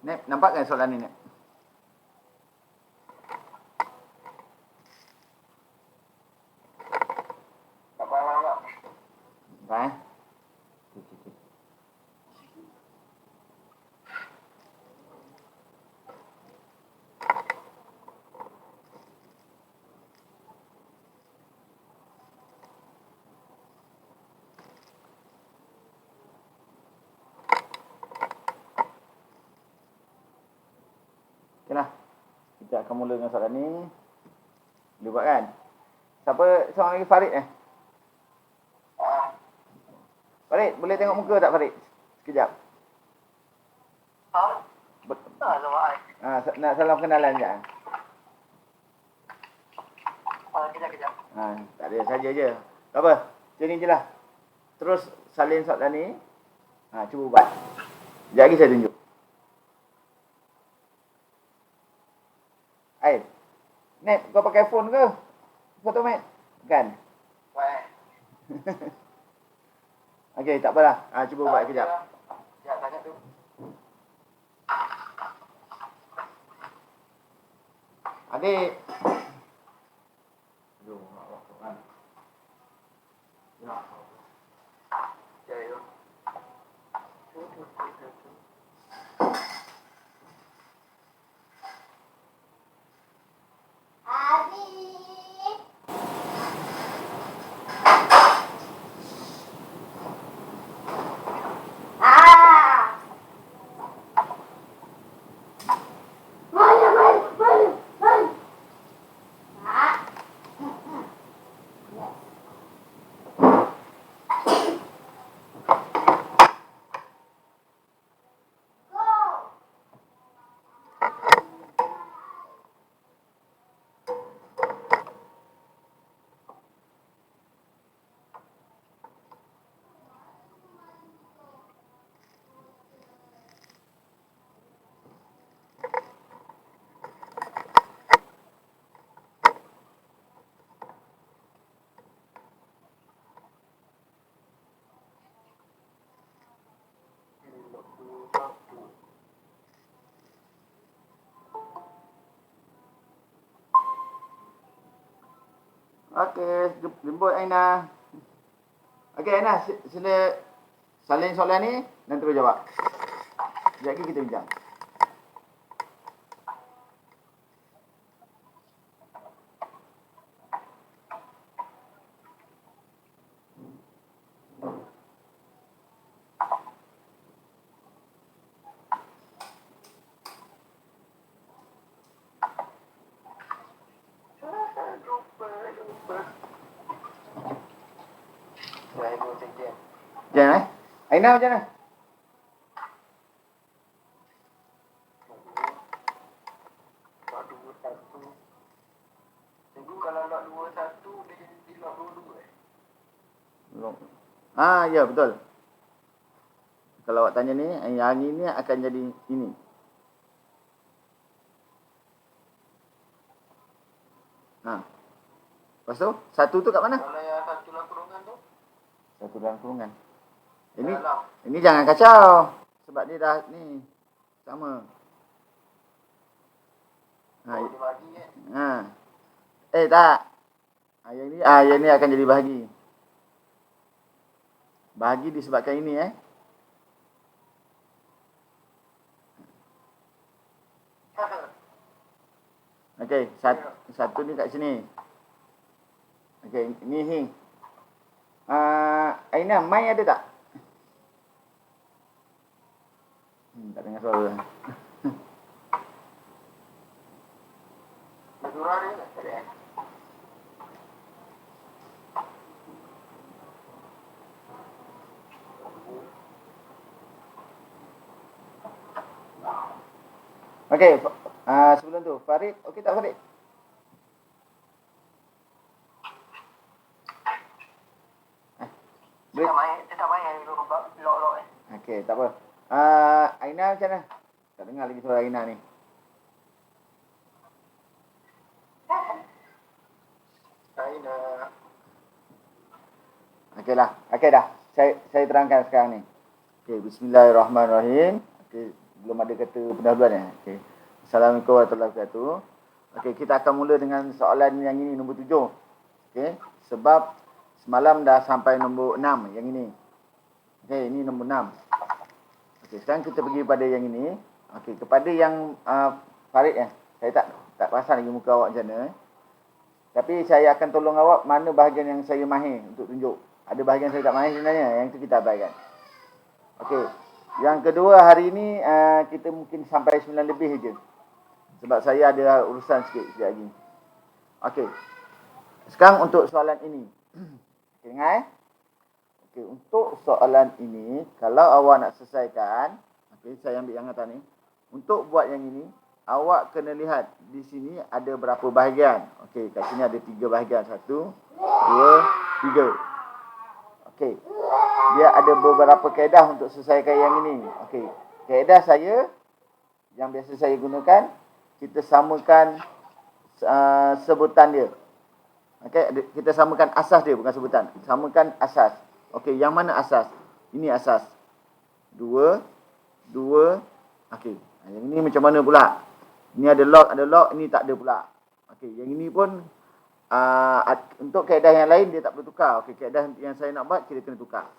Nek, nampak kan soalan ni, Nek? Nampak. Nampak, okeylah. Kita akan mula dengan soalan ni. Boleh buat kan? Siapa seorang lagi? Farid Farid, boleh tengok muka tak Farid? Sekejap. Nak salam kenalan sekejap. Kejap. Tak ada, saja je. Tak apa, macam ni je lah. Terus salin soalan ni. Cuba buat. Sekejap lagi saya tunjuk. Net, kau pakai phone ke? Photomat? Kan? Okey, tak apalah. Cuba buat kejap. Sekejap, tanya tu. Adik. Okey, jemput Aina. Okey Aina, sila salin soalan ni dan terus jawab. Sekejap lagi kita bincang. Jangan Aina macam mana? Ya betul. Kalau awak tanya ni, yang ini akan jadi ini. Lepas tu, satu tu kat mana? Kalau yang satu dalam kurungan tu? Satu dalam kurungan. Ini jangan kacau. Sebab dia dah ni. Sama. Dia bagi kan? Tak. Yang ni akan jadi bahagi. Bahagi disebabkan ini Okey, satu ni kat sini. Okey, ni. Aina, mai ada tak? suara. Madura ni tak ada. Okey, sebelum tu Farid, okey tak Farid? Dia tak main lok-lok eh. Okey, tak apa. Aina macam mana? Tak dengar lagi suara Aina ni. Aina. Okeylah. Okey dah. Saya terangkan sekarang ni. Okey, bismillahirrahmanirrahim. Okey, belum ada kata pendahuluan ya. Okey. Assalamualaikum warahmatullahi wabarakatuh. Okey, kita akan mula dengan soalan yang ini nombor 7. Okey, sebab semalam dah sampai nombor 6 yang ini. Okey, ini nombor 6. Okey, sekarang kita pergi pada yang ini. Okey, kepada yang Farid ya. Saya tak perasan lagi muka awak macam mana. Tapi saya akan tolong awak mana bahagian yang saya mahir untuk tunjuk. Ada bahagian saya tak mahir sebenarnya, yang itu kita abaikan. Okey. Yang kedua hari ini kita mungkin sampai 9 lebih je. Sebab saya ada urusan sikit lagi. Okey. Sekarang untuk soalan ini. Okey, dengar Okey, untuk soalan ini kalau awak nak selesaikan, okey, saya ambil yang atas ni. Untuk buat yang ini, awak kena lihat di sini ada berapa bahagian. Okey, kat sini ada 3 bahagian. 1, 2, 3. Okey. Dia ada beberapa kaedah untuk selesaikan yang ini. Okey. Kaedah saya yang biasa saya gunakan, kita samakan sebutan dia. Okey, kita samakan asas dia, bukan sebutan. Samakan asas. Okey, yang mana asas? Ini asas. 2, 2. Okey. Yang ini macam mana pula? Ini ada log, ini tak ada pula. Okey, yang ini pun untuk kaedah yang lain dia tak perlu tukar. Okey, kaedah yang saya nak buat kita kena tukar.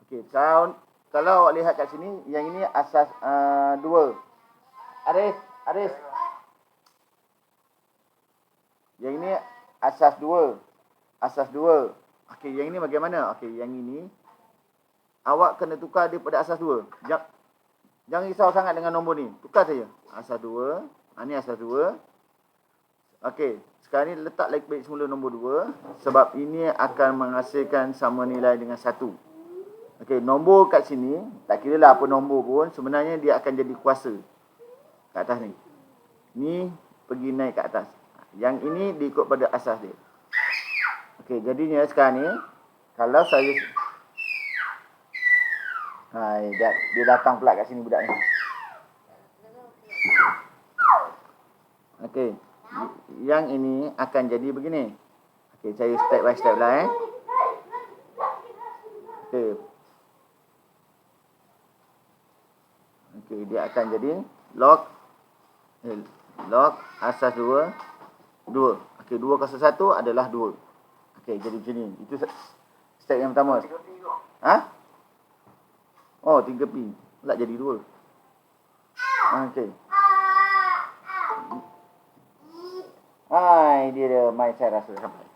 Okey, kalau awak lihat kat sini, yang ini asas 2. Aris. Yang ini asas 2. Asas 2. Okey, yang ini bagaimana? Okey, yang ini awak kena tukar dia pada asas 2. Jangan risau sangat dengan nombor ni. Tukar saja. Asas 2. Ini asas 2. Okey, sekarang ni letak lagi baik semula nombor 2. Sebab ini akan menghasilkan sama nilai dengan 1. Okey, nombor kat sini, tak kira lah apa nombor pun, sebenarnya dia akan jadi kuasa. Kat atas ni. Ni pergi naik kat atas. Yang ini diikut pada asas dia. Okey, jadinya sekarang ni, kalau saya... Hai, dia datang pula kat sini budak ni. Okey, yang ini akan jadi begini. Okey, saya step by step lah Okey. Okey, dia akan jadi log asas 2. Okey, 2 kuasa 1 adalah 2. Okey, jadi macam ni. Itu step yang pertama. Ha? Oh, 3P. Pula jadi 2. Okey. Hai, dia mai saya rasa sampai.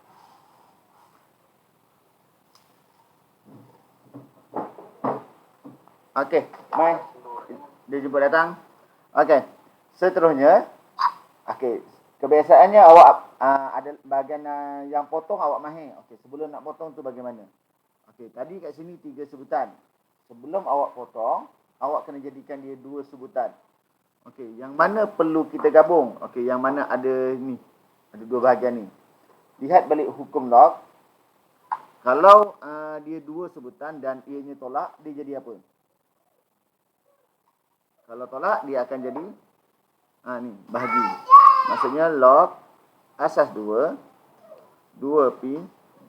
Okey, mai. Dia jemput datang. Okey. Seterusnya, okey, kebiasaannya awak ada bahagian yang potong awak mahir. Okey, sebelum nak potong tu bagaimana? Okey, tadi kat sini 3 sebutan. Sebelum awak potong, awak kena jadikan dia 2 sebutan. Okey, yang mana perlu kita gabung? Okey, yang mana ada ni. Ada 2 bahagian ni. Lihat balik hukum log. Kalau dia 2 sebutan dan ianya tolak, dia jadi apa? Kalau tolak, dia akan jadi ni, bahagi. Maksudnya log asas 2, 2P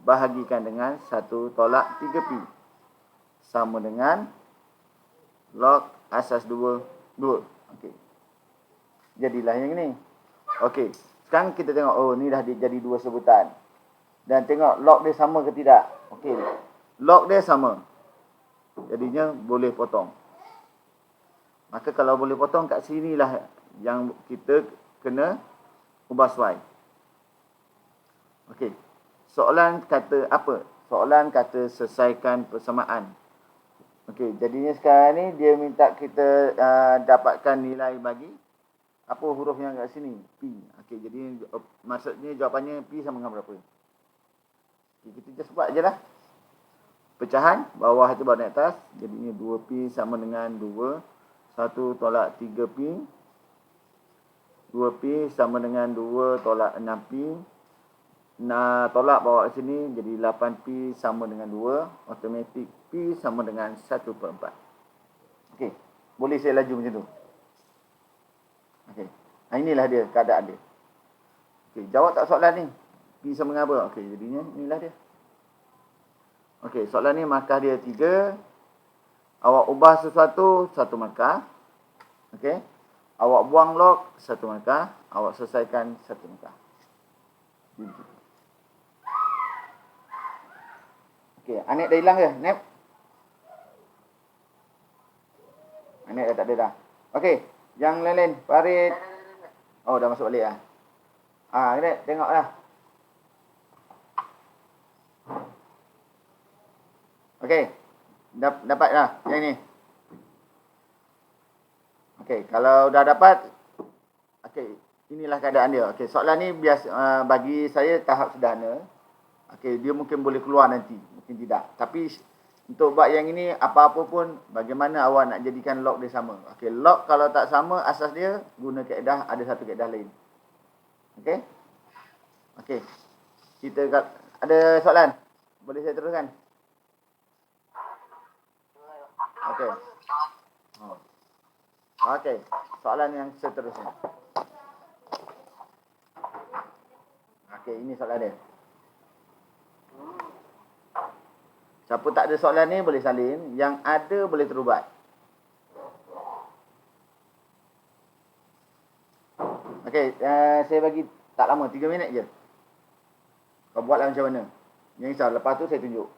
bahagikan dengan 1 tolak 3P. Sama dengan log asas 2, 2. Okey. Jadilah yang ini. Okey. Sekarang kita tengok, oh ni dah jadi 2 sebutan. Dan tengok log dia sama ke tidak. Okey. Log dia sama. Jadinya boleh potong. Maka kalau boleh potong kat sinilah yang kita kena ubah suai. Okey. Soalan kata apa? Soalan kata selesaikan persamaan. Okey, jadinya sekarang ni dia minta kita dapatkan nilai bagi apa huruf yang kat sini? P. Okey, jadi maksudnya jawapannya P sama dengan berapa? Okay, kita just buat je lah. Pecahan, bawah tu bawah naik atas. Jadinya 2P sama dengan 2. 1 tolak 3P. 2P sama dengan 2 tolak 6P. Nah, tolak bawa ke sini, jadi 8P sama dengan 2. Automatik P sama dengan 1/4. Okey, boleh saya laju macam tu. Okey, inilah dia keadaan dia. Okey, jawab tak soalan ni? P sama dengan apa? Okey, jadinya inilah dia. Okey, soalan ni markah dia 3. Awak ubah sesuatu, 1 markah. Okey. Awak buang log, 1 markah. Awak selesaikan, 1 markah. Okey, Anik dah hilang ke? Nep? Anik dah tak ada dah. Okey, yang lain-lain. Farid. Oh, dah masuk balik lah. Anik, tengoklah. Okey, dapat dah yang ni. Okey, kalau dah dapat, okey, inilah keadaan dia. Okey, soalan ni biasa bagi saya tahap sederhana. Okey, dia mungkin boleh keluar nanti, mungkin tidak. Tapi untuk buat yang ini, apa-apa pun, bagaimana awak nak jadikan log dia sama. Okey, log kalau tak sama, asas dia, guna kaedah, ada satu kaedah lain. Okey? Okey. Kita ada soalan? Boleh saya teruskan? Okey. Okey, soalan yang seterusnya. Okey, ini soalan dia. Siapa tak ada soalan ni boleh salin, yang ada boleh terubat. Okey, saya bagi tak lama, 3 minit je. Kau buatlah macam mana. Yang risau, lepas tu saya tunjuk.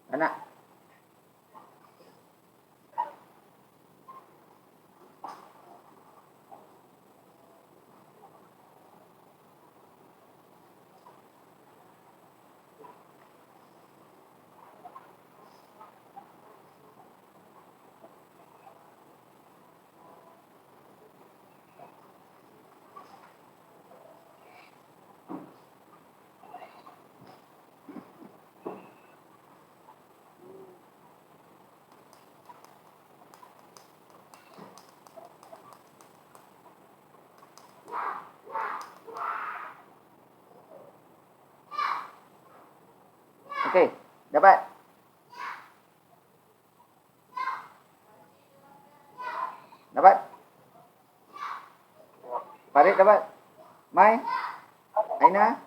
Tak nak? Okey, dapat? Dapat? Farid dapat? Mai? Aina?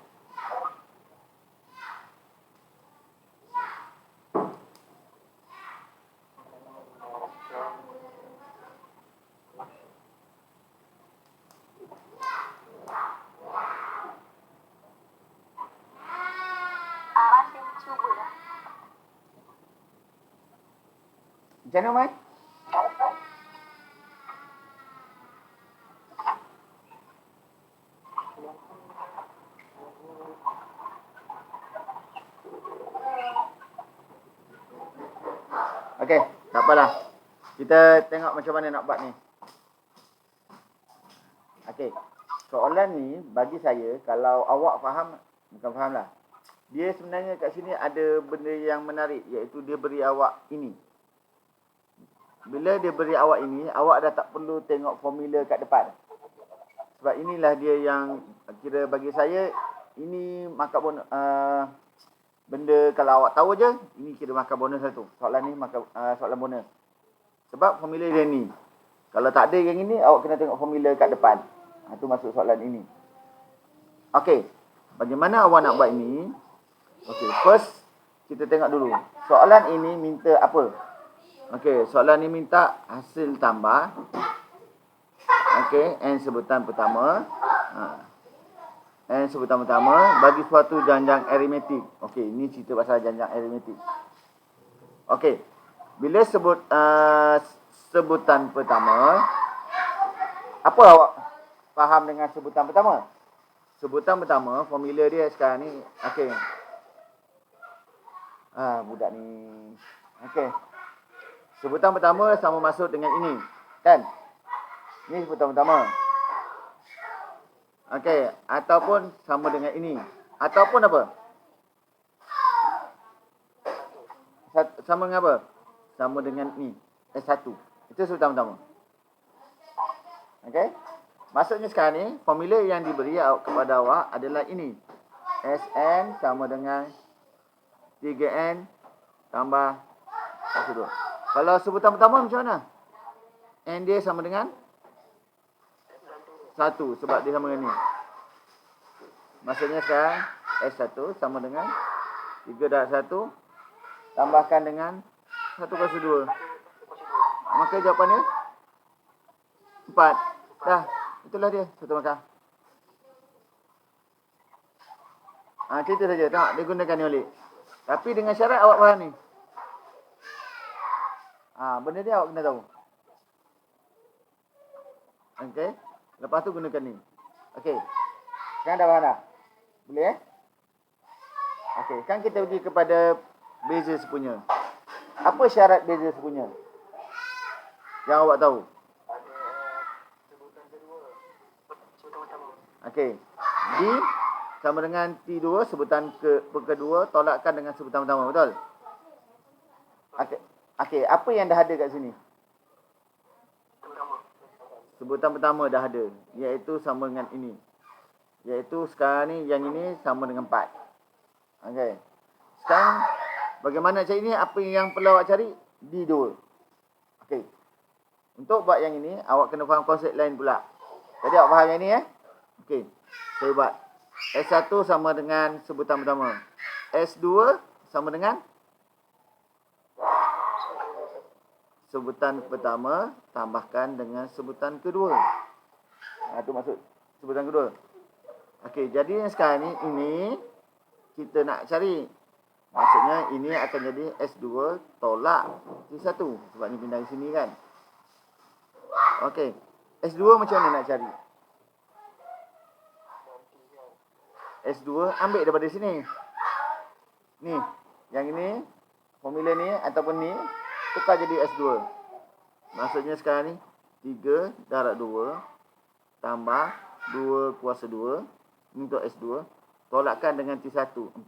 Macam mana, Mai? Okey, tak apalah. Kita tengok macam mana nak buat ni. Okey, soalan ni bagi saya, kalau awak faham, bukan faham lah. dia sebenarnya kat sini ada benda yang menarik, iaitu dia beri awak ini. Bila dia beri awak ini, awak dah tak perlu tengok formula kat depan. Sebab inilah dia yang kira bagi saya, ini markah bonus. Benda kalau awak tahu je, ini kira markah bonus satu. Soalan ni soalan bonus. Sebab formula dia ni. Kalau tak ada yang ini, awak kena tengok formula kat depan. Itu masuk soalan ini. Okey. Bagaimana awak nak buat ini? Okey, first kita tengok dulu. Soalan ini minta apa? Okey, soalan ni minta hasil tambah. Okey, N sebutan pertama. N sebutan pertama bagi suatu janjang aritmetik. Okey, ini cerita pasal janjang aritmetik. Okey. Bila sebutan pertama, apa awak faham dengan sebutan pertama? Sebutan pertama, formula dia sekarang ni, okey. Budak ni. Okey. Sebutan pertama sama masuk dengan ini, kan? Ini sebutan pertama. Okey, ataupun sama dengan ini. Ataupun apa? Sama dengan apa? Sama dengan ni. S1. Itu sebutan pertama. Okey? Maksudnya sekarang ni, formula yang diberi kepada awak adalah ini. Sn sama dengan 3n tambah S2. Kalau sebutan pertama macam mana? N dia sama dengan 1 sebab dia sama dengan ni. Maksudnya sekarang S1 sama dengan 3 darab 1 tambahkan dengan 1 kuasa 2. Maka jawapannya 4. Dah, itulah dia satu markah. Cerita saja. Tengok, dia gunakan ni balik. Tapi dengan syarat awak faham ni. Benda ni awak kena tahu. Okey. Lepas tu gunakan ni. Okey. Sekarang dah faham dah? Boleh Okey. Sekarang kita pergi kepada beza sepunya. Apa syarat beza sepunya? Yang awak tahu. Sebutan kedua. Sebutan pertama. Okey. D sama dengan T2, sebutan kedua tolakkan dengan sebutan pertama. Betul? Okey. Okey, apa yang dah ada kat sini? Sebutan pertama dah ada, iaitu sama dengan ini. Iaitu sekarang ni, yang ini sama dengan 4. Okey. Sekarang, bagaimana cari ini? Apa yang perlu awak cari? D2. Okey. Untuk buat yang ini, awak kena faham konsep lain pula. Jadi awak faham yang ini Okey. Saya buat. S1 sama dengan sebutan pertama. S2 sama dengan sebutan pertama tambahkan dengan sebutan kedua. Itu maksud sebutan kedua. Okey, jadi yang sekarang ni, ini kita nak cari. Maksudnya ini akan jadi S2 tolak T1. Sebab ni pindah di sini kan. Okey. S2 macam mana nak cari? S2 ambil daripada sini. Ni, yang ini, formula ni ataupun ni, tukar jadi S2. Maksudnya sekarang ni, 3 darab 2 tambah 2 kuasa 2. Ini untuk S2. Tolakkan dengan T1, 4.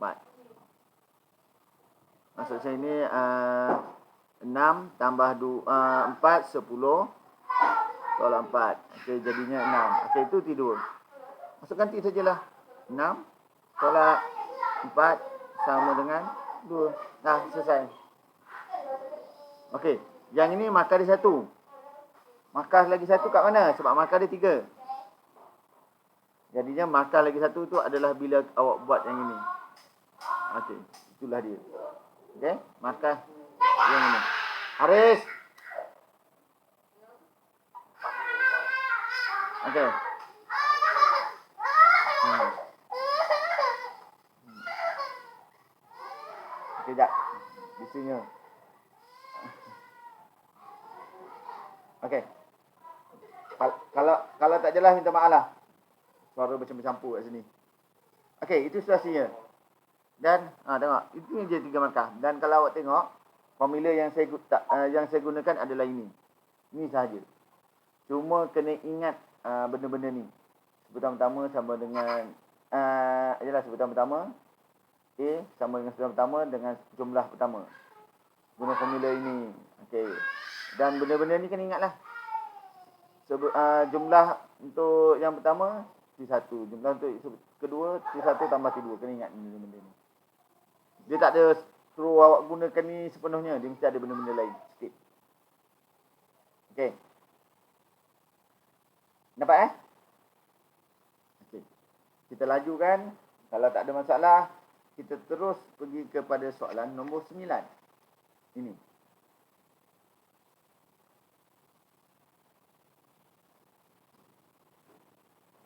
Maksud saya ni 6 tambah 4, 10. Tolak 4. Okey, jadinya 6. Okey, itu T2. Masukkan T sajalah. 6 tolak 4 sama dengan 2. Dah, selesai. Okey, yang ini markah dia 1. Markah lagi 1 kat mana? Sebab markah dia 3. Jadinya markah lagi 1 tu adalah bila awak buat yang ini. Okey, itulah dia. Okey, markah yang ini. Haris. Okey. Sekejap. Isinya. Okey. Kalau tak jelas minta maaf lah. Suara bercampur-campur kat sini. Okey, itu situasinya. Dan tengok, itu je 3 markah. Dan kalau awak tengok, formula yang saya gunakan adalah ini. Ini sahaja. Cuma kena ingat benda-benda ni. Sebutan pertama sama dengan sebutan pertama A sama dengan susunan pertama dengan jumlah pertama. Guna formula ini. Okey. Dan benda-benda ni kena ingatlah. Jumlah untuk yang pertama T1. Jumlah untuk kedua T1 tambah T2. Kena ingat benda-benda ni. Dia tak ada suruh awak gunakan ni sepenuhnya. Dia mesti ada benda-benda lain sikit. Okey. Nampak Okey. Kita lajukan. Kalau tak ada masalah, kita terus pergi kepada soalan nombor 9. Ini.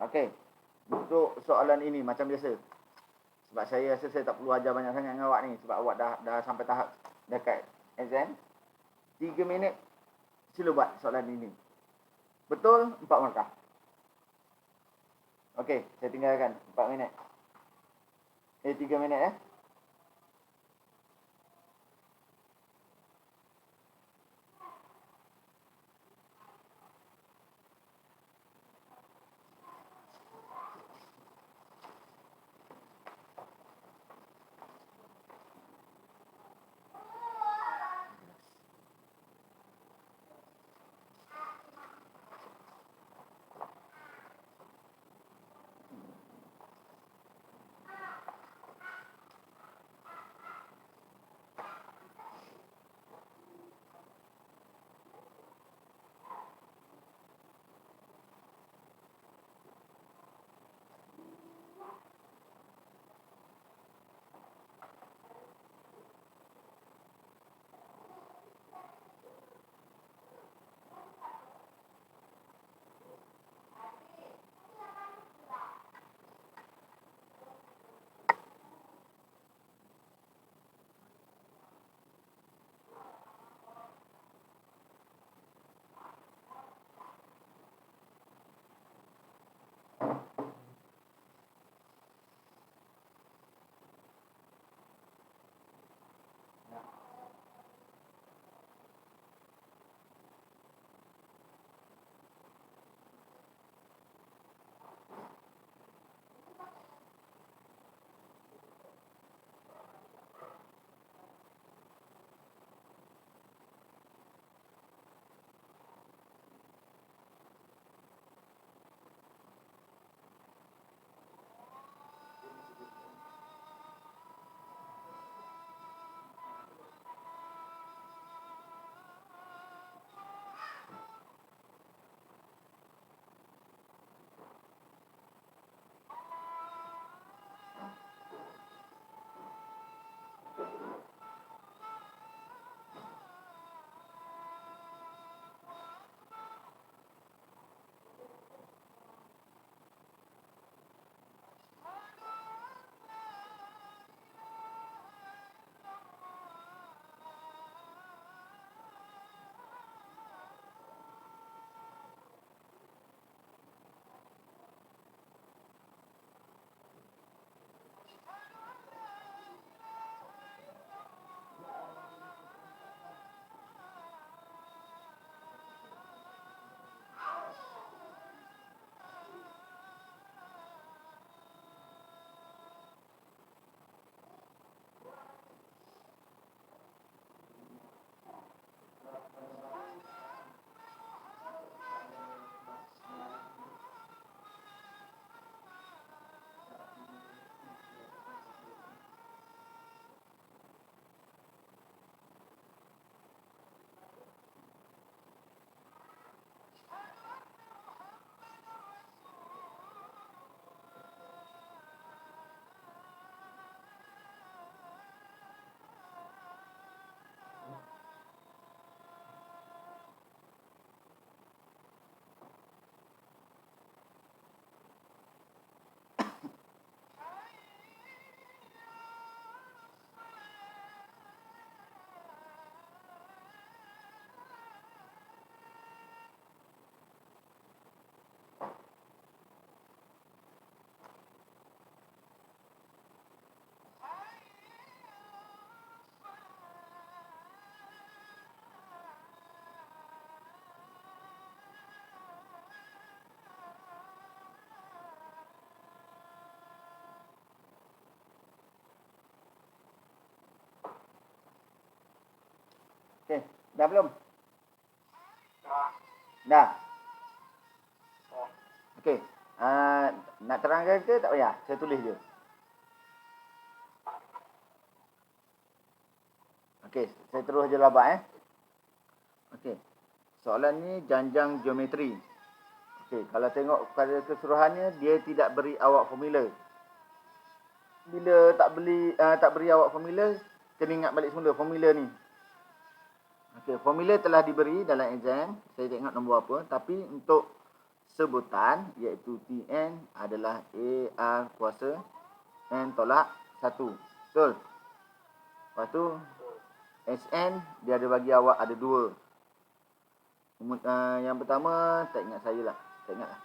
Okey. Untuk soalan ini macam biasa. Sebab saya rasa saya tak perlu ajar banyak sangat dengan awak ni. Sebab awak dah sampai tahap dekat exam. 3 minit sila buat soalan ini. Betul, 4 markah. Okey, saya tinggalkan 4 minit. 3 minit Dah belum? Dah. Dah. Dah. Okey. Nak terangkan ke tak payah? Saya tulis je. Okey, saya terus je labak Okey. Soalan ni janjang geometri. Okey, kalau tengok pada keseluruhannya dia tidak beri awak formula. Bila tak beri awak formula, kena ingat balik semula formula ni. Okey, formula telah diberi dalam exam. Saya tak ingat nombor apa, tapi untuk sebutan iaitu Tn adalah AR kuasa N tolak 1. Betul? Lepas tu Sn dia ada bagi awak ada 2. Yang pertama tak ingat saya lah. Tak ingat lah.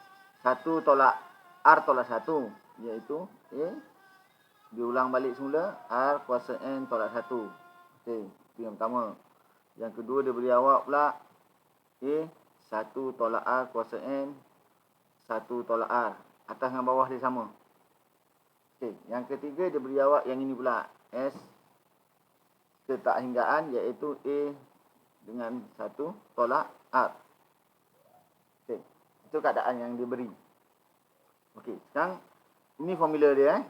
1 tolak R tolak 1 iaitu A. Diulang balik semula R kuasa N tolak 1. Okey, itu yang pertama. Yang kedua dia beri awak pula A 1 tolak R kuasa N 1 tolak R. Atas dengan bawah dia sama. Okey, yang ketiga dia beri awak yang ini pula S ketakhinggaan iaitu A dengan 1 tolak R. Okey, itu keadaan yang diberi. Okey, sekarang ini formula dia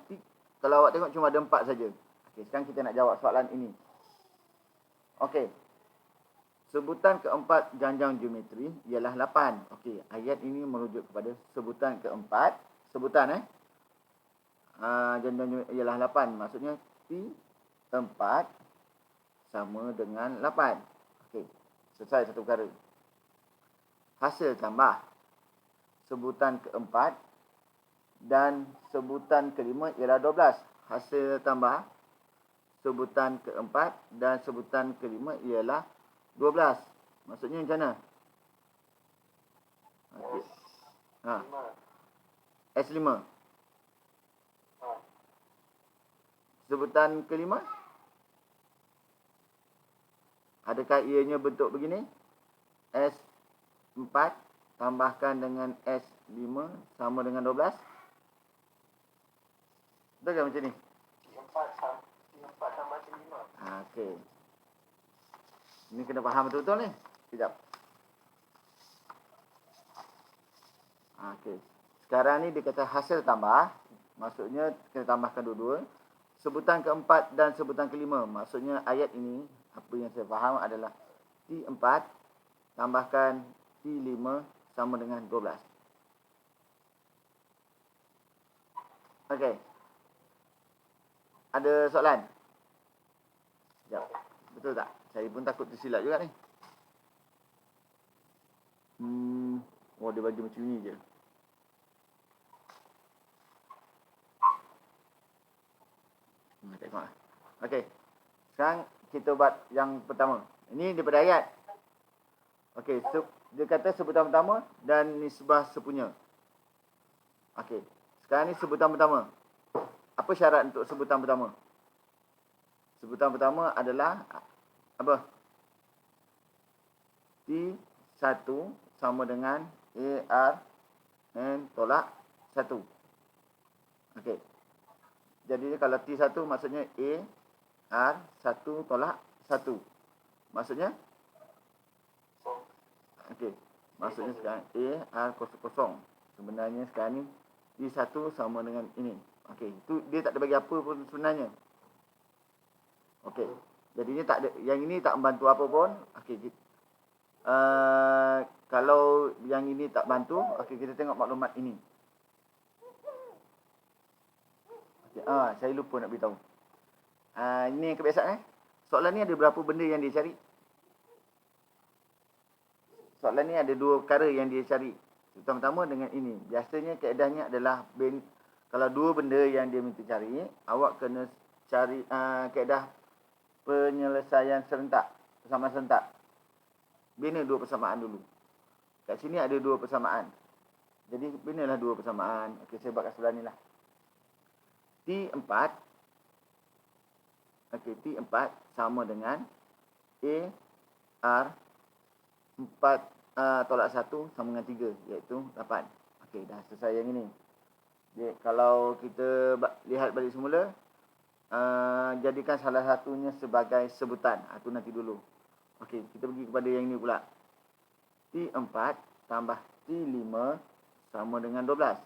Kalau awak tengok cuma ada 4 saja. Okey, sekarang kita nak jawab soalan ini. Okey. Sebutan keempat janjang geometri ialah 8. Okey, ayat ini merujuk kepada sebutan keempat. Sebutan janjang geometri ialah 8. Maksudnya T4 sama dengan 8. Okey, selesai satu perkara. Hasil tambah sebutan keempat dan sebutan kelima ialah 12. Hasil tambah sebutan keempat dan sebutan kelima ialah 12. Maksudnya macam mana? Okey. S5. Sebutan kelima? Adakah ianya bentuk begini? S4 tambahkan dengan S5 sama dengan 12? Betul ke macam ni? 4 tambah 5. Okey. Ini kena faham betul-betul ni. Sekejap. Okey. Sekarang ni dia kata hasil tambah. Maksudnya kena tambahkan dua-dua. Sebutan keempat dan sebutan kelima. Maksudnya ayat ini, apa yang saya faham adalah T4 tambahkan T5 sama dengan 12. Okey. Ada soalan? Sekejap. Betul tak? Saya pun takut tersilap juga ni. Oh, dia bagi macam ni je. Tengok lah. Okey. Sekarang kita buat yang pertama. Ini daripada ayat. Okey. Dia kata sebutan pertama dan nisbah sepunya. Okey. Sekarang ni sebutan pertama. Apa syarat untuk sebutan pertama? Sebutan pertama adalah apa? T1 sama dengan AR N tolak 1. Okey. Jadi kalau T1 maksudnya AR 1 tolak 1. Maksudnya? Okey. Maksudnya sekarang AR kosong. Sebenarnya sekarang ni T1 sama dengan ini. Okey. Itu dia tak ada bagi apa pun sebenarnya. Okey. Jadi ni tak ada, yang ini tak membantu apa pun. Okey. Kalau yang ini tak bantu, okey kita tengok maklumat ini. Okay, saya lupa nak beritahu. Ini yang kebiasaan Soalan ni ada berapa benda yang dia cari? Soalan ni ada 2 perkara yang dia cari. Pertama-tama dengan ini. Biasanya kaedahnya adalah kalau 2 benda yang dia minta cari, awak kena cari kaedah penyelesaian serentak, persamaan serentak. Bina 2 persamaan dulu. Kat sini ada 2 persamaan. Jadi binalah 2 persamaan. Okey, saya buat kat sebelah ni lah. T4. Okey, T4 sama dengan AR 4 tolak 1 sama dengan 3, iaitu 8. Okey, dah selesai yang ini. Jadi, kalau kita lihat balik semula, jadikan salah satunya sebagai sebutan. Itu nanti dulu. Okey, kita pergi kepada yang ini pula. T4 tambah T5 sama dengan 12.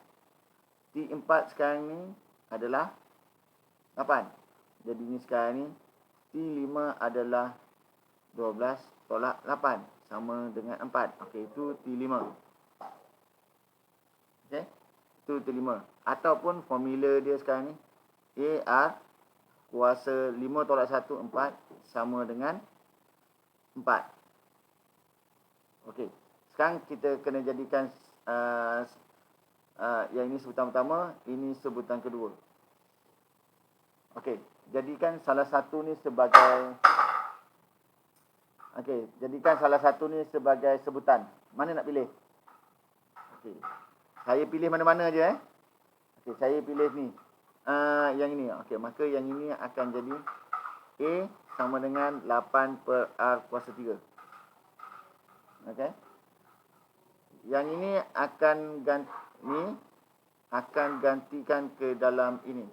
T4 sekarang ni adalah 8. Jadi ni sekarang ni T5 adalah 12 tolak 8 sama dengan 4. Okey, itu T5. Okey, itu T5. Ataupun formula dia sekarang ni AR kuasa 5 tolak 1, 4 sama dengan 4. Okey, sekarang kita kena jadikan yang ini sebutan pertama, ini sebutan kedua. Okey, jadikan salah satu ni sebagai sebutan. Mana nak pilih? Okey, saya pilih mana-mana je Okey, saya pilih ni. Yang ini. Okey, maka yang ini akan jadi A sama dengan 8 per R kuasa 3. Okey. Yang ini akan gantikan ke dalam ini.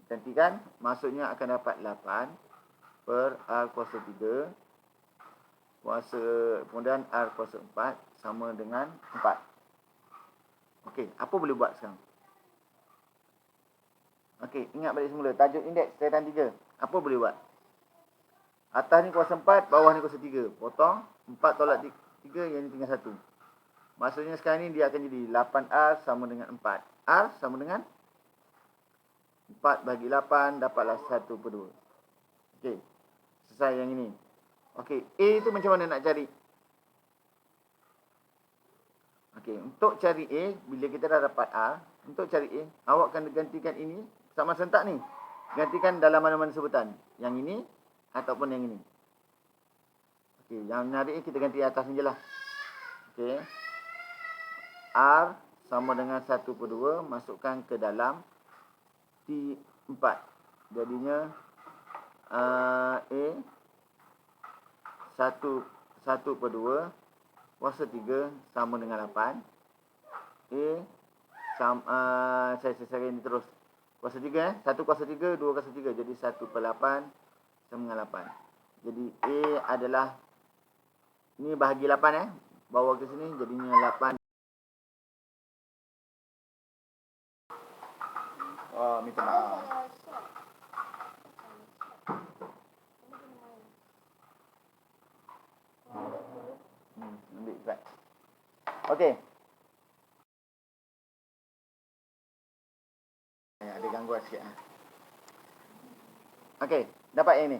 Gantikan, maksudnya akan dapat 8 per R kuasa 3 kemudian R kuasa 4 sama dengan 4. Okey, apa boleh buat sekarang? Okey, ingat balik semula. Tajuk indeks kaitan 3. Apa boleh buat? Atas ni kuasa 4, bawah ni kuasa 3. Potong, 4 tolak 3, yang ni tinggal 1. Maksudnya sekarang ni dia akan jadi 8R sama dengan 4. R sama dengan 4 bagi 8, dapatlah 1 per 2. Okey, selesai yang ini. Okey, A tu macam mana nak cari? Okey, untuk cari A, bila kita dah dapat R, untuk cari A, awak kena gantikan ini sama serentak ni. Gantikan dalam mana-mana sebutan. Yang ini ataupun yang ini. Okey, yang menarik kita ganti atas ni je lah. Okey. R sama dengan 1 per 2, masukkan ke dalam T4. Jadinya A 1 per 2 kuasa 3 sama dengan 8. Saya cari ni terus. Kuasa 3 1 kuasa 3, 2 kuasa 3. Jadi 1 per 8 sama dengan 8. Jadi A adalah, ni bahagi 8 bawa ke sini, jadinya 8. Oh, minta maaf. Ambil surat. Okey. Ada gangguan sikit. Okey, dapat yang ni.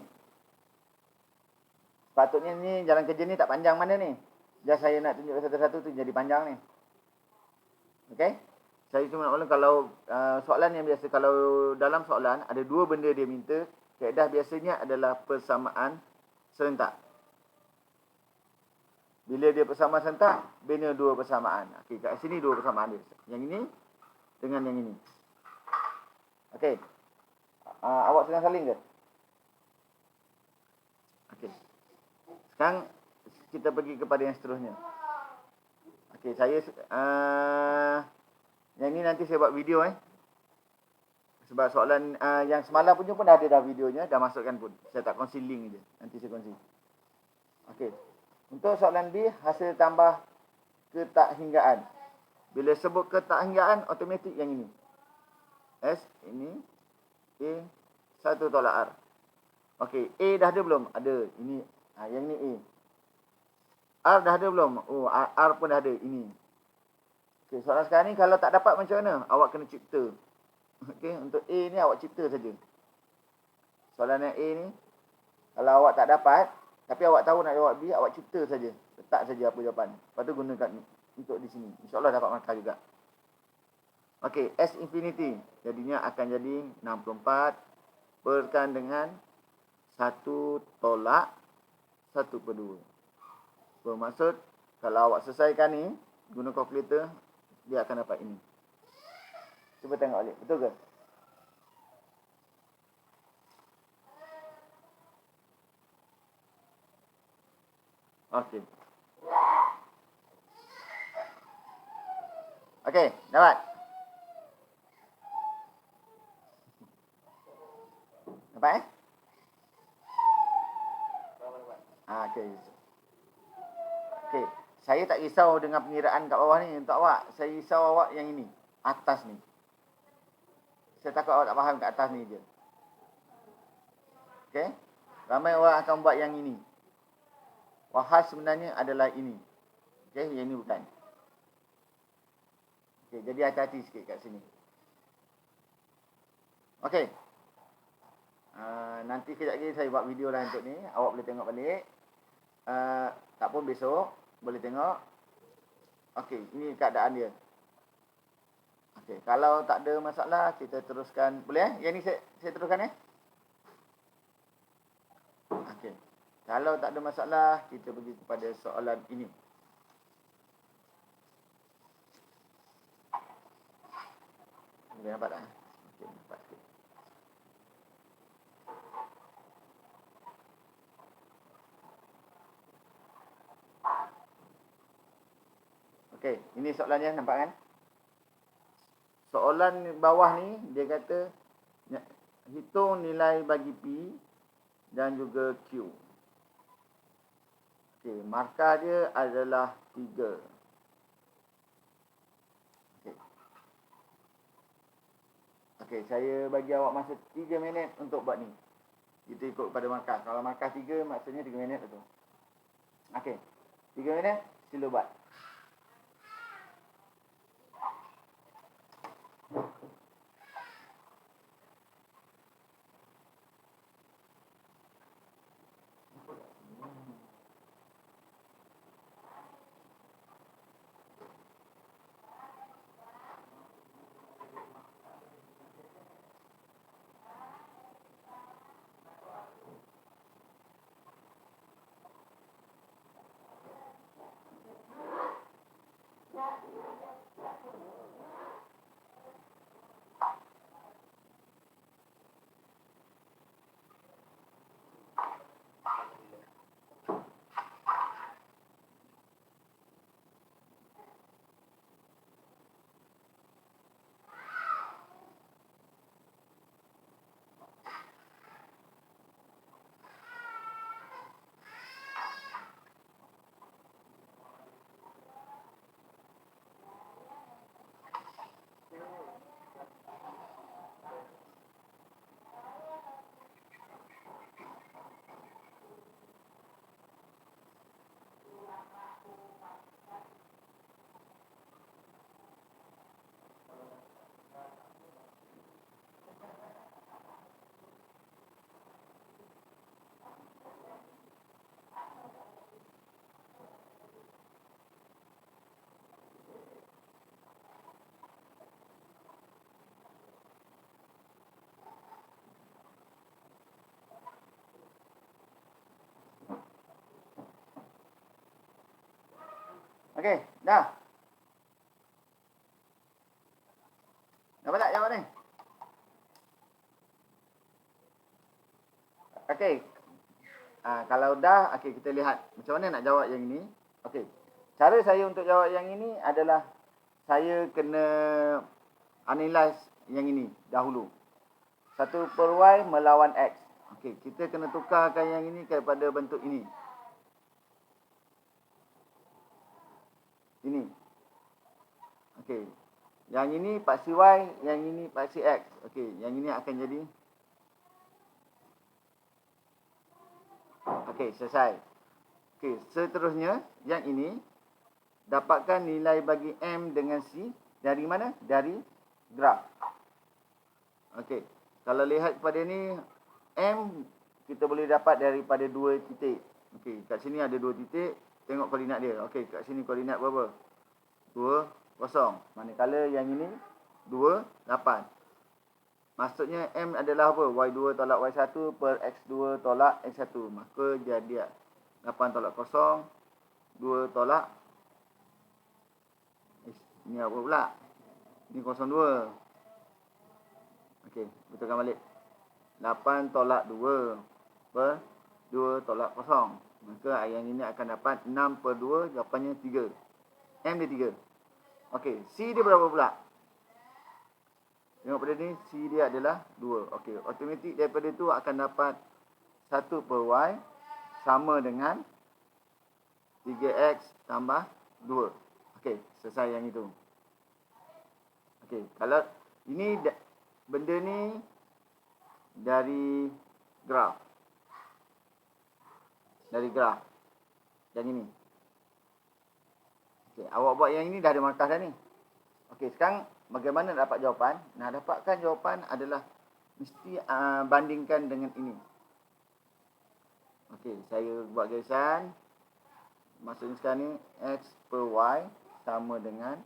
Sepatutnya ni jalan kerja ni tak panjang mana ni. Just saya nak tunjuk satu-satu tu jadi panjang ni. Okey? Saya cuma nak maklum kalau soalan yang biasa, kalau dalam soalan ada dua benda dia minta, kaedah biasanya adalah persamaan serentak. Bila dia persamaan serentak, bina dua persamaan. Okey, kat sini dua persamaan dia. Yang ini dengan yang ini. Okey. Awak sedang salin ke? Okey. Sekarang kita pergi kepada yang seterusnya. Okey, saya yang ni nanti saya buat video sebab soalan yang semalam punya pun dah ada dah videonya, dah masukkan pun. Saya tak kongsi link je. Nanti saya kongsi. Okey. Untuk soalan B, hasil tambah ketakhinggaan. Bila sebut ketakhinggaan, automatik yang ini. S ini A 1 tolak R. Okey, A dah ada belum? Ada. Ini yang ni A. R dah ada belum? Oh, R pun dah ada. Ini. Okey, soalan sekarang ni kalau tak dapat macam mana? Awak kena cipta. Okey, untuk A ni awak cipta saja. Soalan yang A ni, kalau awak tak dapat, tapi awak tahu nak jawab B, awak cipta saja. Letak saja apa jawapan. Lepas tu gunakan untuk di sini. InsyaAllah dapat markah juga. Okey, S infinity. Jadinya akan jadi 64 berkan dengan 1 tolak 1 per 2. Bermaksud, kalau awak selesaikan ni, guna kalkulator, dia akan dapat ini. Cuba tengok balik. Betul ke? Okey. Okey, dapat? Dapat Okey. Okey. Saya tak risau dengan pengiraan kat bawah ni untuk awak. Saya risau awak yang ini. Atas ni. Saya takut awak tak faham kat atas ni je. Okey. Ramai orang akan buat yang ini. Wahas sebenarnya adalah ini. Okey, yang ini bukan. Okey, jadi hati-hati sikit kat sini. Okey. Nanti kejap lagi saya buat video lah untuk ni. Awak boleh tengok balik. Tak pun besok boleh tengok. Okey, ini keadaan dia. Okey, kalau tak ada masalah kita teruskan. Boleh Yang ni saya teruskan Okey. Kalau tak ada masalah kita pergi kepada soalan ini. Boleh nampak tak? Okey, nampak sikit. Okey, ini soalannya, nampak kan? Soalan bawah ni dia kata hitung nilai bagi P dan juga Q. Okey, markah dia adalah 3. Okey. Okey, saya bagi awak masa 3 minit untuk buat ni. Kita ikut pada markah. Kalau markah 3 maksudnya 3 minit betul. Okey. 3 minit sila buat. Okey, dah. Nampak tak jawab ni? Okey. Kalau dah, okey kita lihat macam mana nak jawab yang ini. Okey. Cara saya untuk jawab yang ini adalah saya kena analyze yang ini dahulu. 1 per Y melawan X. Okey, kita kena tukarkan yang ini kepada bentuk ini. Ini. Okey. Yang ini paksi Y, yang ini paksi X. Okey, yang ini akan jadi. Okey, selesai. Okey, seterusnya yang ini dapatkan nilai bagi M dengan C dari mana? Dari graf. Okey, kalau lihat pada ni M kita boleh dapat daripada 2 titik. Okey, kat sini ada 2 titik. Tengok koordinat dia. Okey, kat sini koordinat berapa? 2, 0. Manakala yang ini 2, 8. Maksudnya M adalah apa? Y2 tolak Y1 per X2 tolak X1. Maka jadi 8 tolak 0. 2 tolak. Ini apa pula? Ini 02. Okey, betulkan balik. 8 tolak 2 per 2 tolak 0. Maka yang ini akan dapat 6 per 2, jawapannya 3. M dia 3. Okey, C dia berapa pula? Tengok pada ni, C dia adalah 2. Okey, automatik daripada tu akan dapat 1 per Y, sama dengan 3x tambah 2. Okey, selesai yang itu. Okey, kalau ini benda ni dari graf. Dari graf. Yang ini. Okey, awak buat yang ini dah ada markah dah ni. Okey, sekarang bagaimana nak dapat jawapan? Nak dapatkan jawapan adalah mesti bandingkan dengan ini. Okey, saya buat garisan. Maksudnya sekarang ni x per y sama dengan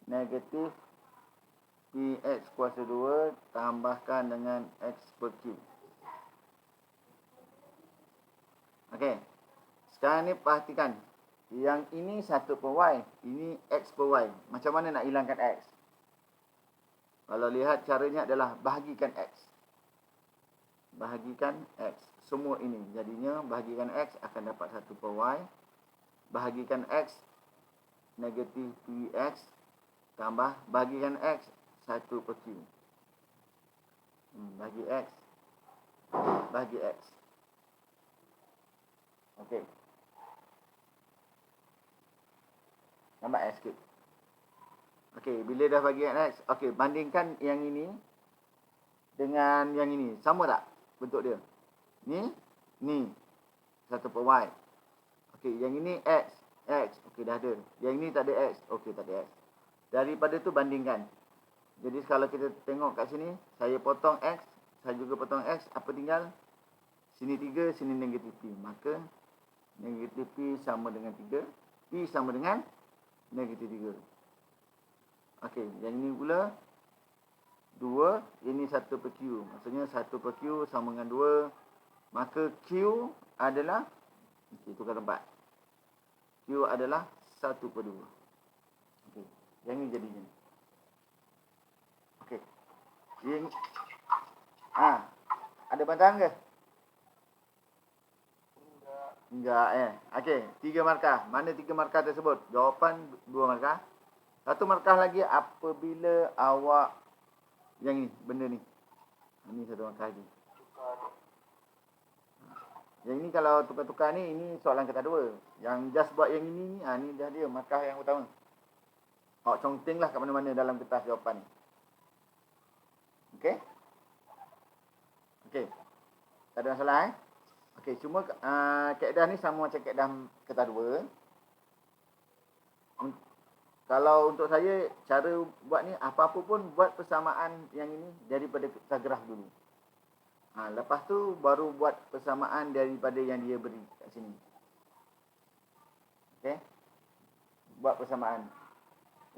negatif px kuasa 2 tambahkan dengan x per q. Okey. Sekarang ni perhatikan. Yang ini 1 per y. Ini x per y. Macam mana nak hilangkan x? Kalau lihat caranya adalah bahagikan x. Bahagikan x. Semua ini. Jadinya bahagikan x akan dapat 1 per y. Bahagikan x negatif px tambah bahagikan x 1 per q. Bagi x. Bagi x. Okey. Nampak sikit. Okey, bila dah bahagikan x, okey, bandingkan yang ini dengan yang ini. Sama tak bentuk dia? Ni 1 per y. Okey, yang ini x. Okey, dah ada. Yang ini tak ada x. Okey, tak ada x. Daripada tu bandingkan. Jadi kalau kita tengok kat sini, saya potong x, saya juga potong x, apa tinggal? Sini 3, sini negatif p. Maka negatif p sama dengan 3, p sama dengan negatif 3. Okey, yang ini pula 2, ini 1 per q. Maksudnya 1 per q sama dengan 2. Maka q adalah, okey, tukar tempat. Q adalah 1 per 2. Okey, yang ini jadinya. Okey. Yang ada bantahan ke? Enggak. Okey, 3 markah. Mana 3 markah tersebut? Jawapan 2 markah. 1 markah lagi apabila awak yang ni, benda ni. Ini 1 markah lagi. Yang ini kalau tukar-tukar ni, ini soalan kata 2. Yang just buat yang ini ni, ni dah dia markah yang utama. Awak contenglah kat mana-mana dalam kertas jawapan ni. Okey? Okey. Tak ada masalah Okey, cuma kaedah ni sama macam kaedah kertas 2. Kalau untuk saya, cara buat ni, apa-apa pun buat persamaan yang ini daripada kertas graf dulu. Lepas tu baru buat persamaan daripada yang dia beri kat sini. Okey? Buat persamaan.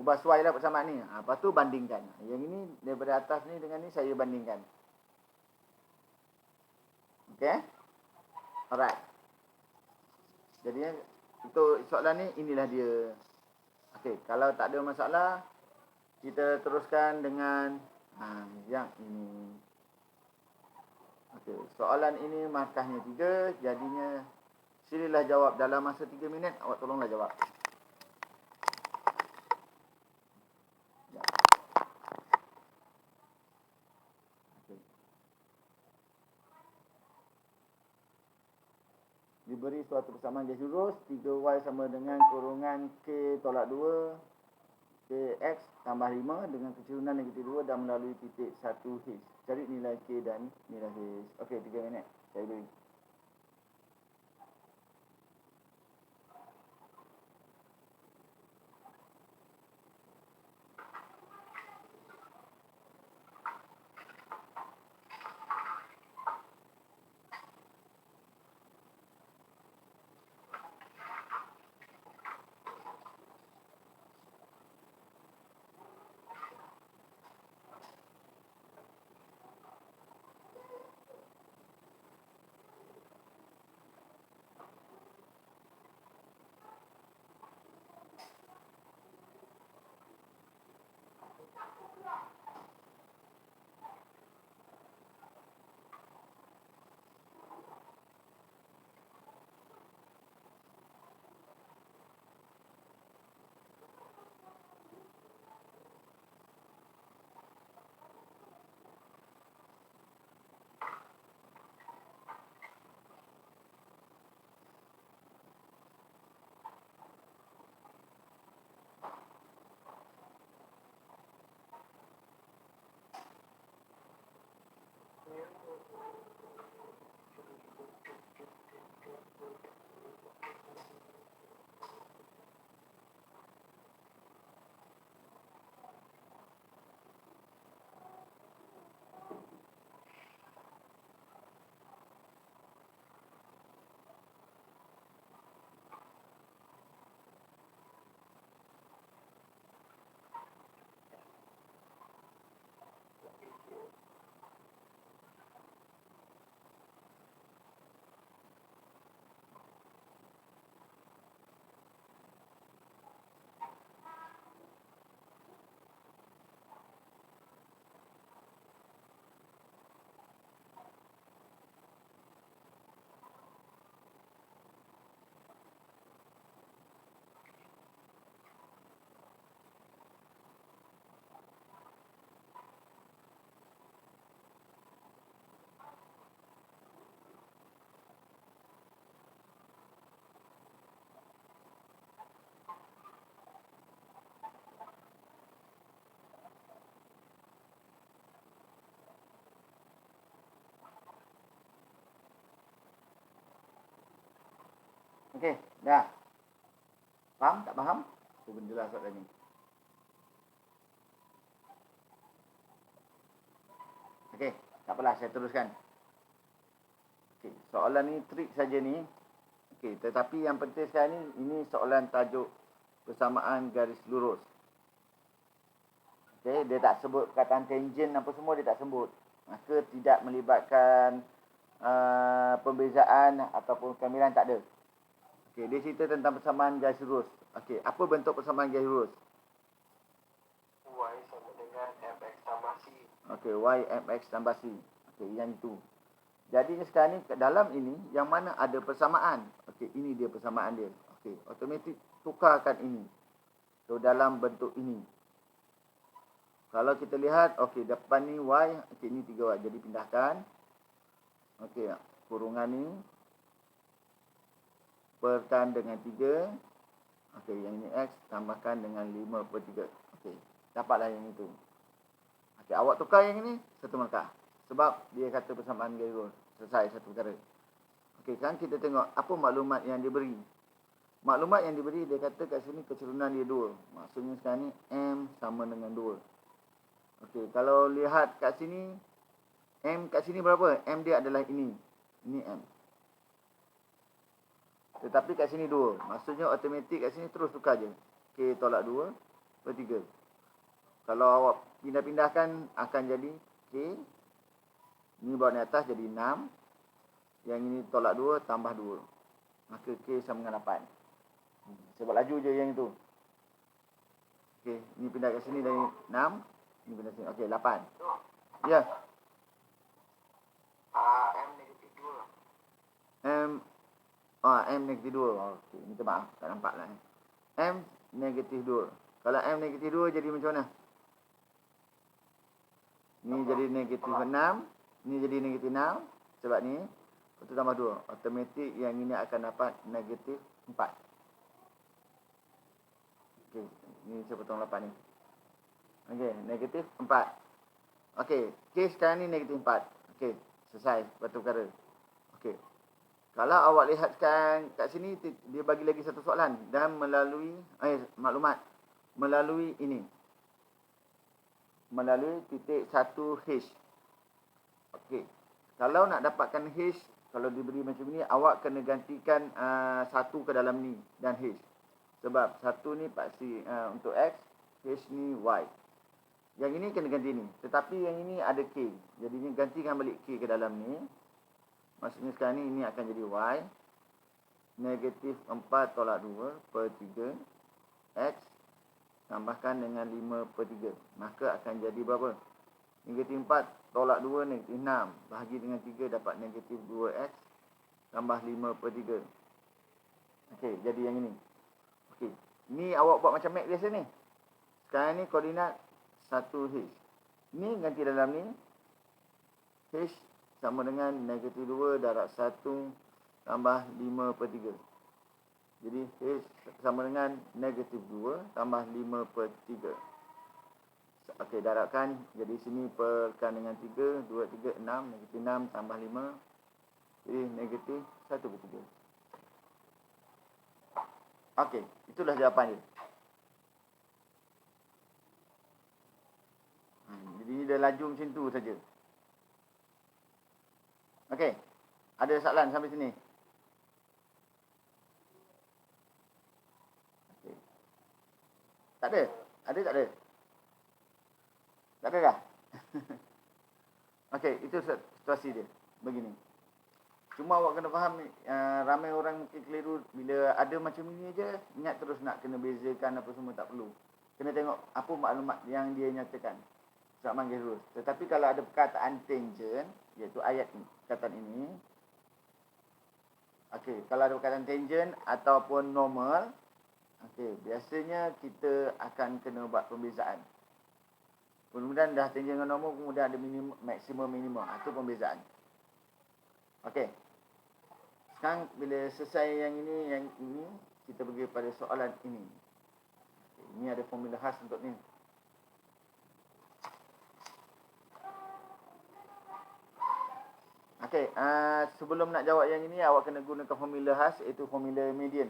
Ubah suai lah persamaan ni. Lepas tu bandingkan. Yang ini daripada atas ni dengan ni saya bandingkan. Okey? Alright. Jadi untuk soalan ni, inilah dia. Okey, kalau tak ada masalah, kita teruskan dengan yang ini. Okey, soalan ini markahnya 3, jadinya silalah jawab dalam masa 3 minit. Awak tolonglah jawab. Ya. Okey. Diberi suatu persamaan garis lurus, 3y sama dengan kurungan k tolak 2 kx tambah 5 dengan kecerunan negatif 2 dan melalui titik 1h. Cari nilai k dan nilai h. Okey, 3 minit. Saya beri. Okey, dah. Faham? Tak faham? Aku jelas soalan ni. Okey, tak apalah, saya teruskan. Okey, soalan ni trik saja ni. Okey, tetapi yang penting sekarang ni, ini soalan tajuk persamaan garis lurus. Okey, dia tak sebut perkataan tangent apa semua, dia tak sebut. Maka tidak melibatkan pembezaan ataupun kamilan, tak ada. Okey, dia cerita tentang persamaan garis lurus. Okey, apa bentuk persamaan garis lurus? Y sama dengan mx tambah c. Okey, y mx tambah c. Okey, yang itu. Jadi sekarang ni dalam ini yang mana ada persamaan. Okey, ini dia persamaan dia. Okey, automatik tukarkan ini. So dalam bentuk ini. Kalau kita lihat, okey, depan ni y, okey, ini 3y. Jadi pindahkan. Okey, kurungan ni perkan dengan 3. Okey, yang ini x tambahkan dengan 5/3. Okey, dapatlah yang itu. Okey, awak tukar yang ini satu markah. Sebab dia kata persamaan garis lurus. Selesai satu perkara. Okey, sekarang kita tengok apa maklumat yang diberi. Maklumat yang diberi, dia kata kat sini kecerunan dia 2. Maksudnya sekarang ni m sama dengan 2. Okey, kalau lihat kat sini, m kat sini berapa? M dia adalah ini. Ini m. Tetapi kat sini 2. Maksudnya automatik kat sini terus tukar je. K tolak 2/3. Kalau awak pindah-pindahkan akan jadi K. Ini bawa ni atas jadi 6. Yang ini tolak 2 tambah 2. Maka K sama dengan 8. Sebab laju je yang itu. Okey, ini pindah kat sini dari 6. Ini pindah sini. Okey, 8. Ya. M negatif 2. M negatif 2. Okey, minta maaf. Tak nampak lah. M negatif 2. Kalau M negatif 2 jadi macam mana? Ni jadi negatif 6. Ni jadi negatif 6. Sebab ni. Lepas tu tambah 2. Automatik yang ini akan dapat negatif 4. Okey, ni saya potong 8 ni. Okey, negatif 4. Okey, K sekarang ni negatif 4. Okey, selesai satu perkara. Okey. Kalau awak lihat sekarang kat sini, dia bagi lagi satu soalan. Dan melalui maklumat. Melalui ini. Melalui titik 1H. Okey. Kalau nak dapatkan H, kalau diberi macam ni, awak kena gantikan 1 ke dalam ni dan H. Sebab 1 ni pasti untuk X, H ni Y. Yang ini kena ganti ni. Tetapi yang ini ada K. Jadinya gantikan balik K ke dalam ni. Maksudnya sekarang ni ini akan jadi Y. Negatif 4 tolak 2/3. X tambahkan dengan 5/3. Maka akan jadi berapa? Negatif 4 tolak 2 negatif 6. Bahagi dengan 3 dapat negatif 2X tambah 5/3. Okey, jadi yang ini. Okey, ni awak buat macam Mac biasa ni. Sekarang ni koordinat 1H. Ni ganti dalam ni. H sama dengan negatif 2 darab 1 tambah 5/3. Jadi H sama dengan negatif 2 tambah 5/3. Okey, darabkan. Jadi sini perkan dengan 3. 2, 3, 6. Negatif 6 tambah 5. Jadi negatif 1/3. Okey, itulah jawapan dia. Jadi dia laju macam tu saja. Okey. Ada soalan sampai sini? Okey. Tak ada? Ada tak ada? Tak ada dah? Okey, itu situasi dia. Begini. Cuma awak kena faham ni, ramai orang mungkin keliru bila ada macam ni je, ingat terus nak kena bezakan apa semua, tak perlu. Kena tengok apa maklumat yang dia nyatakan. Persamaan garis lurus. Tetapi kalau ada perkataan tangent, iaitu ayat ni, perkataan ini. Okey, kalau ada perkataan tangent ataupun normal, okey, biasanya kita akan kena buat pembezaan. Kemudian dah tangent dengan normal, kemudian ada minimum, maksimum, minimum. Itu pembezaan. Okey. Sekarang bila selesai yang ini, kita pergi pada soalan ini. Okay, ini ada formula khas untuk ni. Okey, sebelum nak jawab yang ini, awak kena gunakan formula khas, iaitu formula median.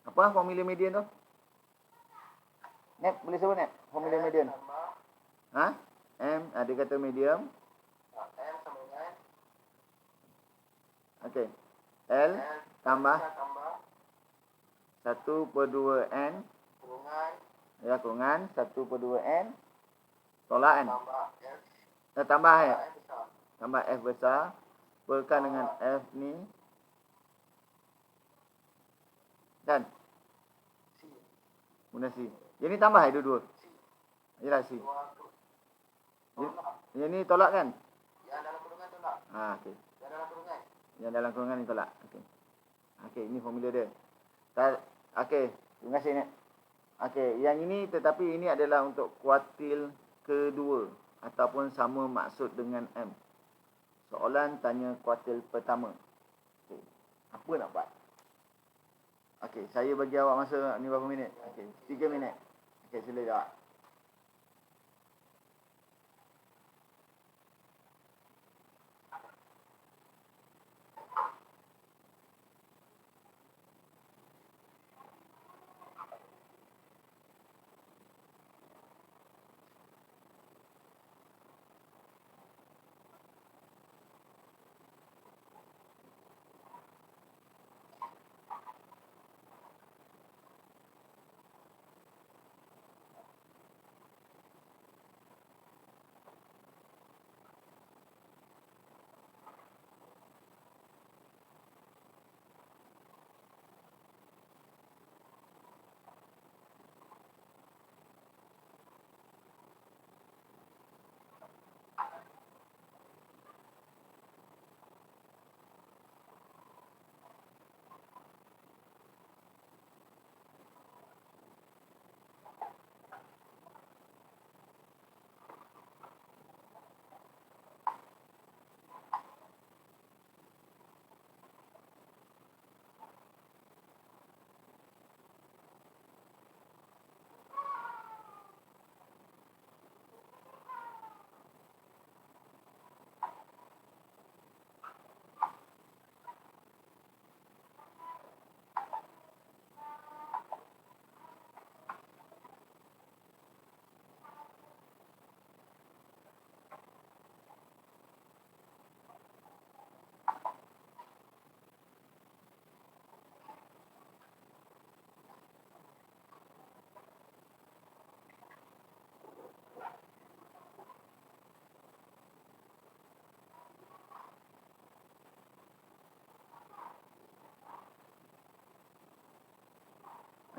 Apa formula median tu? Net, boleh sebut Net? Formula median. Tambah Ha? M, dia kata medium. M sama dengan Okey. L tambah tambah 1/2N. kurungan Ya, kurungan 1/2N. Tolak N. tambah F Tambah ya. F besar. Tambah F besar. Perkan dengan F ni. Dan C. guna C. Yang ni tambah dua-dua. C. Yalah C. Dua tu. Tolak. Yang ni tolak kan? Yang dalam kurungan tolak. Okey. Yang dalam kurungan. Yang dalam kurungan ni tolak. Okey. Okey, ini formula dia. Okey, terima kasih Nek. Okey, yang ini tetapi ini adalah untuk kuartil kedua ataupun sama maksud dengan M. Soalan tanya kuartil pertama. Okey. Apa nak buat? Okey, saya bagi awak masa ni berapa minit? Okey, 3 minit. Okey, sila jawab.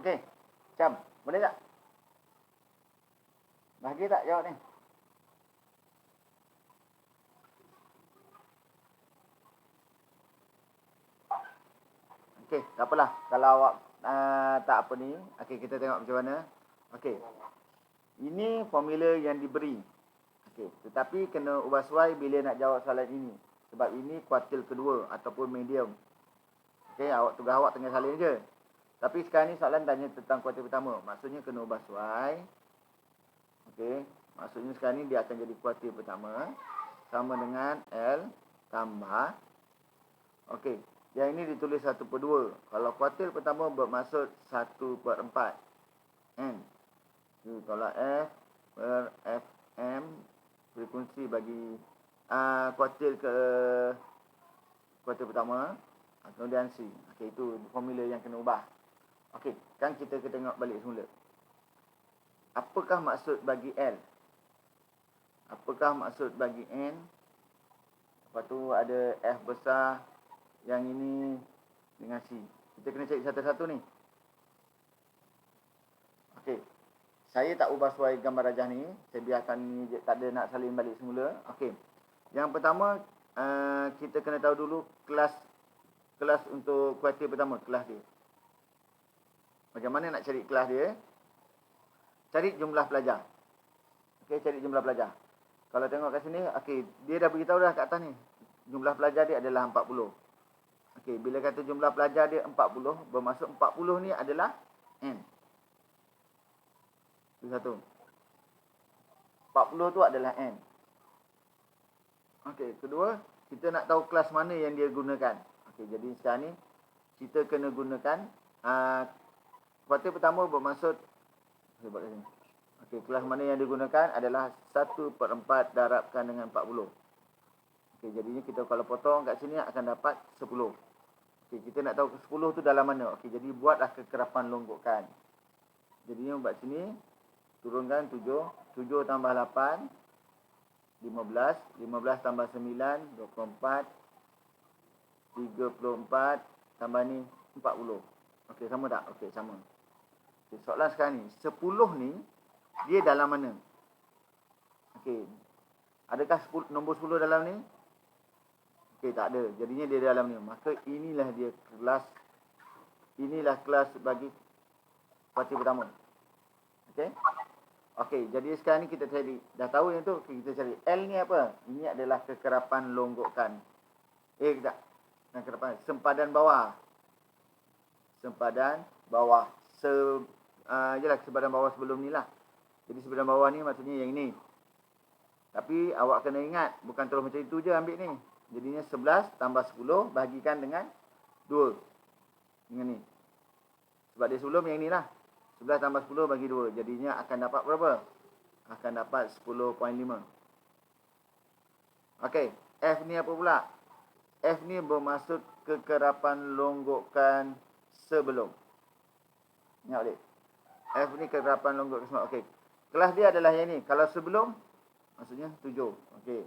Okey, Cam, boleh tak? Bahagia tak jawab ni? Okey, tak apalah. Kalau awak tak apa ni, okey kita tengok macam mana. Okey. Ini formula yang diberi. Okey, tetapi kena ubah suai bila nak jawab soalan ini. Sebab ini kuartil kedua ataupun medium. Okey, tugas awak tengah salin je. Tapi sekarang ni soalan tanya tentang kuartil pertama. Maksudnya kena ubah suai. Okey, maksudnya sekarang ni dia akan jadi kuartil pertama sama dengan L tambah. Okey, yang ini ditulis 1/2. Kalau kuartil pertama bermaksud 1/4 N. Tolak F per FM frekuensi bagi kuartil pertama. Kemudian C. Okey, itu formula yang kena ubah. Okey, kan kita tengok balik semula. Apakah maksud bagi L? Apakah maksud bagi N? Lepas tu ada F besar. Yang ini dengan C. Kita kena cari satu-satu ni. Okey. Saya tak ubah suai gambar rajah ni. Saya biarkan ni tak ada nak salin balik semula. Okey. Yang pertama, kita kena tahu dulu kelas untuk kuartil pertama, kelas dia. Macam mana nak cari kelas dia? Cari jumlah pelajar. Okey, cari jumlah pelajar. Kalau tengok kat sini, okey, dia dah beritahu dah kat atas ni. Jumlah pelajar dia adalah 40. Okey, bila kata jumlah pelajar dia 40, bermaksud 40 ni adalah N. Itu satu. 40 tu adalah N. Okey, kedua, kita nak tahu kelas mana yang dia gunakan. Okey, jadi sekarang ni kita kena gunakan kuartil pertama bermaksud okey, kelas mana yang digunakan adalah 1/4 darabkan dengan 40. Okey, jadinya kita kalau potong kat sini akan dapat 10. Okey, kita nak tahu 10 tu dalam mana. Okey, jadi buatlah kekerapan longgokan. Jadinya buat sini turunkan 7, 7 tambah 8 15, 15 tambah 9 24, 34 tambah ni 40. Okey, sama tak? Okey, sama. Okey, soalan sekarang ni, 10 ni dia dalam mana? Okey. Adakah nombor 10 dalam ni? Okey, tak ada. Jadinya dia dalam ni. Maka inilah dia kelas. Inilah kelas bagi kuartil pertama. Okey? Okey, jadi sekarang ni kita cari. Dah tahu yang tu, kita cari. L ni apa? Ini adalah kekerapan longgokan. Tak. Kekerapan. Sempadan bawah. Sempadan bawah. Jelah sempadan bawah sebelum ni lah. Jadi sempadan bawah ni maksudnya yang ini. Tapi awak kena ingat, bukan terus macam itu je ambil ni. Jadinya 11 tambah 10 bahagikan dengan 2. Dengan ni. Sebab dia sebelum yang ni lah. 11 tambah 10 bagi 2. Jadinya akan dapat berapa? Akan dapat 10.5. Okey. F ni apa pula? F ni bermaksud kekerapan longgokan sebelum. Ingat balik. F ni kekerapan longgokan sebelum. Okey. Kelas dia adalah yang ni. Kalau sebelum, maksudnya 7. Okey.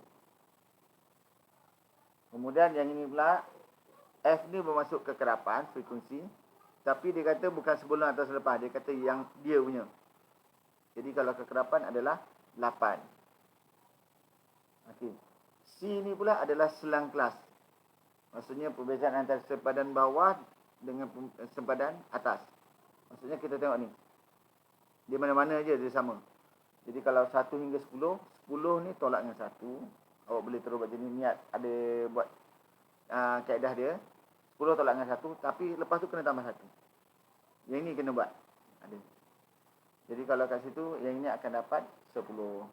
Kemudian yang ini pula. F ni bermaksud kekerapan, frekuensi. Tapi dia kata bukan sebelum atau selepas. Dia kata yang dia punya. Jadi kalau kekerapan adalah 8. Okey. C ni pula adalah selang kelas. Maksudnya perbezaan antara sempadan bawah dengan sempadan atas. Maksudnya kita tengok ni. Dia mana-mana je dia sama. Jadi kalau 1 hingga 10, 10 ni tolak dengan 1. Awak boleh terus buat jenis niat. Ada buat kaedah dia. 10 tolak dengan 1. Tapi lepas tu kena tambah 1. Yang ni kena buat. Ada. Jadi kalau kat situ, yang ini akan dapat 10.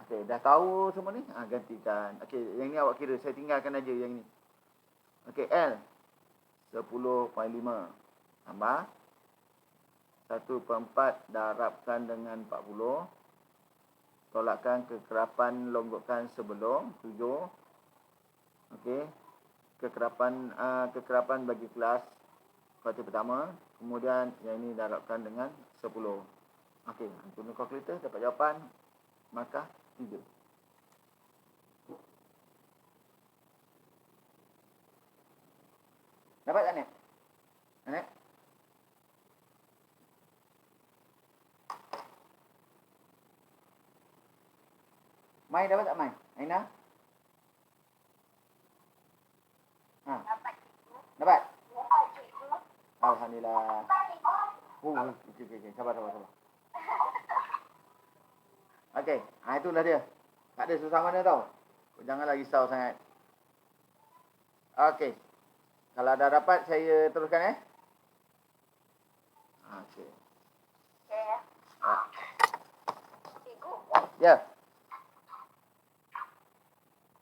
Okey, dah tahu semua ni? Gantikan. Okey, yang ni awak kira. Saya tinggalkan aja yang ni. Okey, L. 10.5. Tambah. 1/4 darabkan dengan 40. Tolakkan kekerapan longgokan sebelum 7. Okey. Kekerapan bagi kelas kuartil pertama. Kemudian yang ini darabkan dengan 10. Okey, guna kalkulator dapat jawapan markah 3. Dapat tak ni? Anak? Mai dapat tak Mai? Aina? Dapat cikgu. Dapat? Dapat cikgu. Alhamdulillah. Okey. Sabar. Okey, itulah dia. Tak ada susah mana tau. Janganlah risau sangat. Okey. Kalau dah dapat, saya teruskan Okey. Okey. Ah. Cikgu, Ya.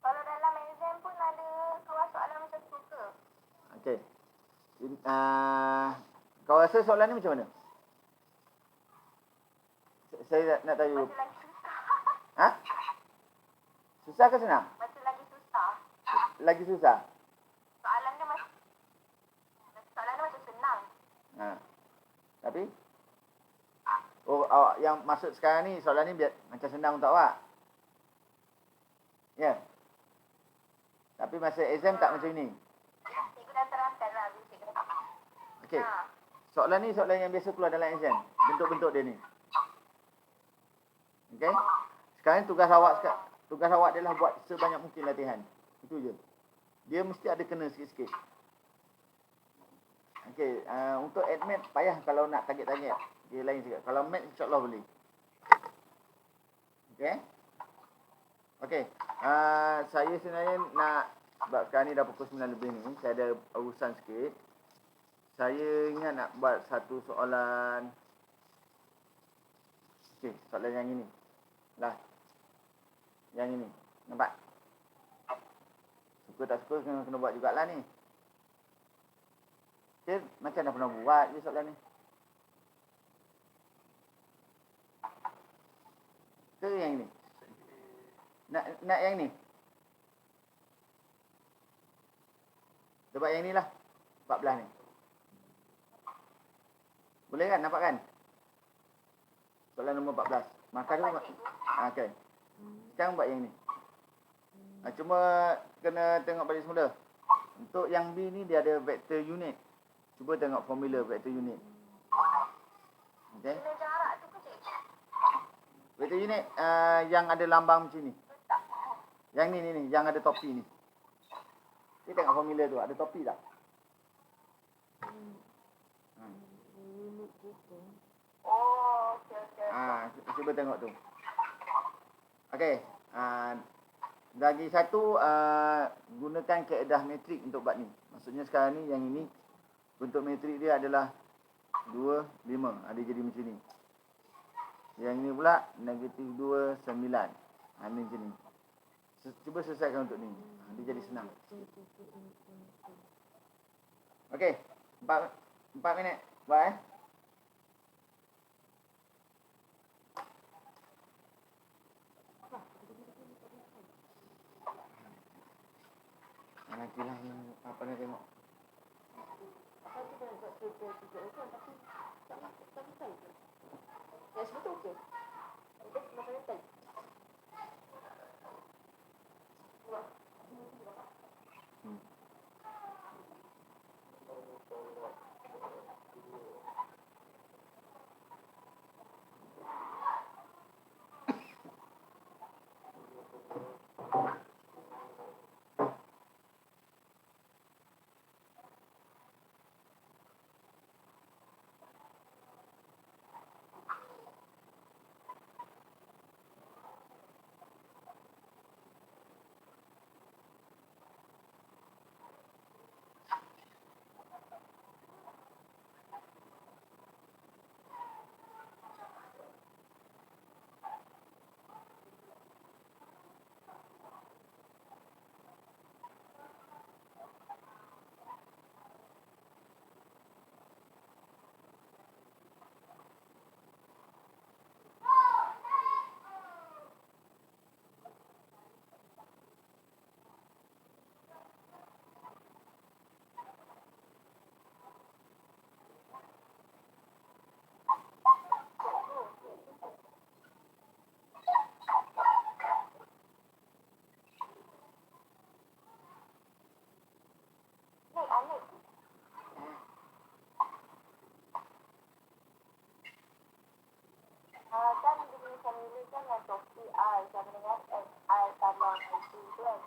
kalau dalam exam pun ada keluar soalan macam tu ke? Okey. Kau rasa soalan ni macam mana? Saya nak tahu. Macam lagi susah. Ha? Susah ke senang? Macam lagi susah. Lagi susah. Soalan dia macam senang. Tapi? Oh, awak yang maksud sekarang ni, soalan ni biar macam senang untuk awak. Ya. Tapi masa exam tak macam ni. Cikgu dah terangkan lah. Cikgu dah. Okey. Soalan ni soalan yang biasa keluar dalam exam. Bentuk-bentuk dia ni. Okey. Sekarang tugas awak adalah buat sebanyak mungkin latihan. Itu je. Dia mesti ada kena sikit-sikit. Okey, untuk admit payah kalau nak target-target. Dia lain sikit. Kalau mat insya-Allah boleh. Okey. Okey. Saya sebenarnya nak sebab sekarang ni dah pukul 9 lebih ni, saya ada urusan sikit. Saya ingat nak buat satu soalan. Okey, soalan yang ini. Lah. Yang ini. Nampak? Suka tak suka kena buat jugalah ni. Okay, macam dah pernah buat je soalan ni. Ke yang ni? Nak yang ni? Sebab yang ni lah. 14 ni. Boleh kan? Nampak kan? Soalan nombor 14. Makan dulu. Okay. Sekarang buat yang ni. Cuma kena tengok balik semula. Untuk yang B ni dia ada vector unit. Cuba tengok formula vector unit. Okay. Bila jarak tu ke cik? Vector unit yang ada lambang macam ni. Yang ni. Yang ada topi ni. Kita tengok formula tu. Ada topi tak? Oh, okey. Cuba tengok tu. Okey. Lagi satu, gunakan kaedah metrik untuk buat ni. Maksudnya sekarang ni, yang ini, bentuk metrik dia adalah 2, 5. Ada jadi macam ni. Yang ini pula, negatif 2, 9. Ini macam ni. Cuba selesaikan untuk ni. Dia jadi senang. Okey. 4 minit. Buat nantilah yang apa nak tengok. Kan dia formula kan yang topi I sama dengan SI tambah I2 kan?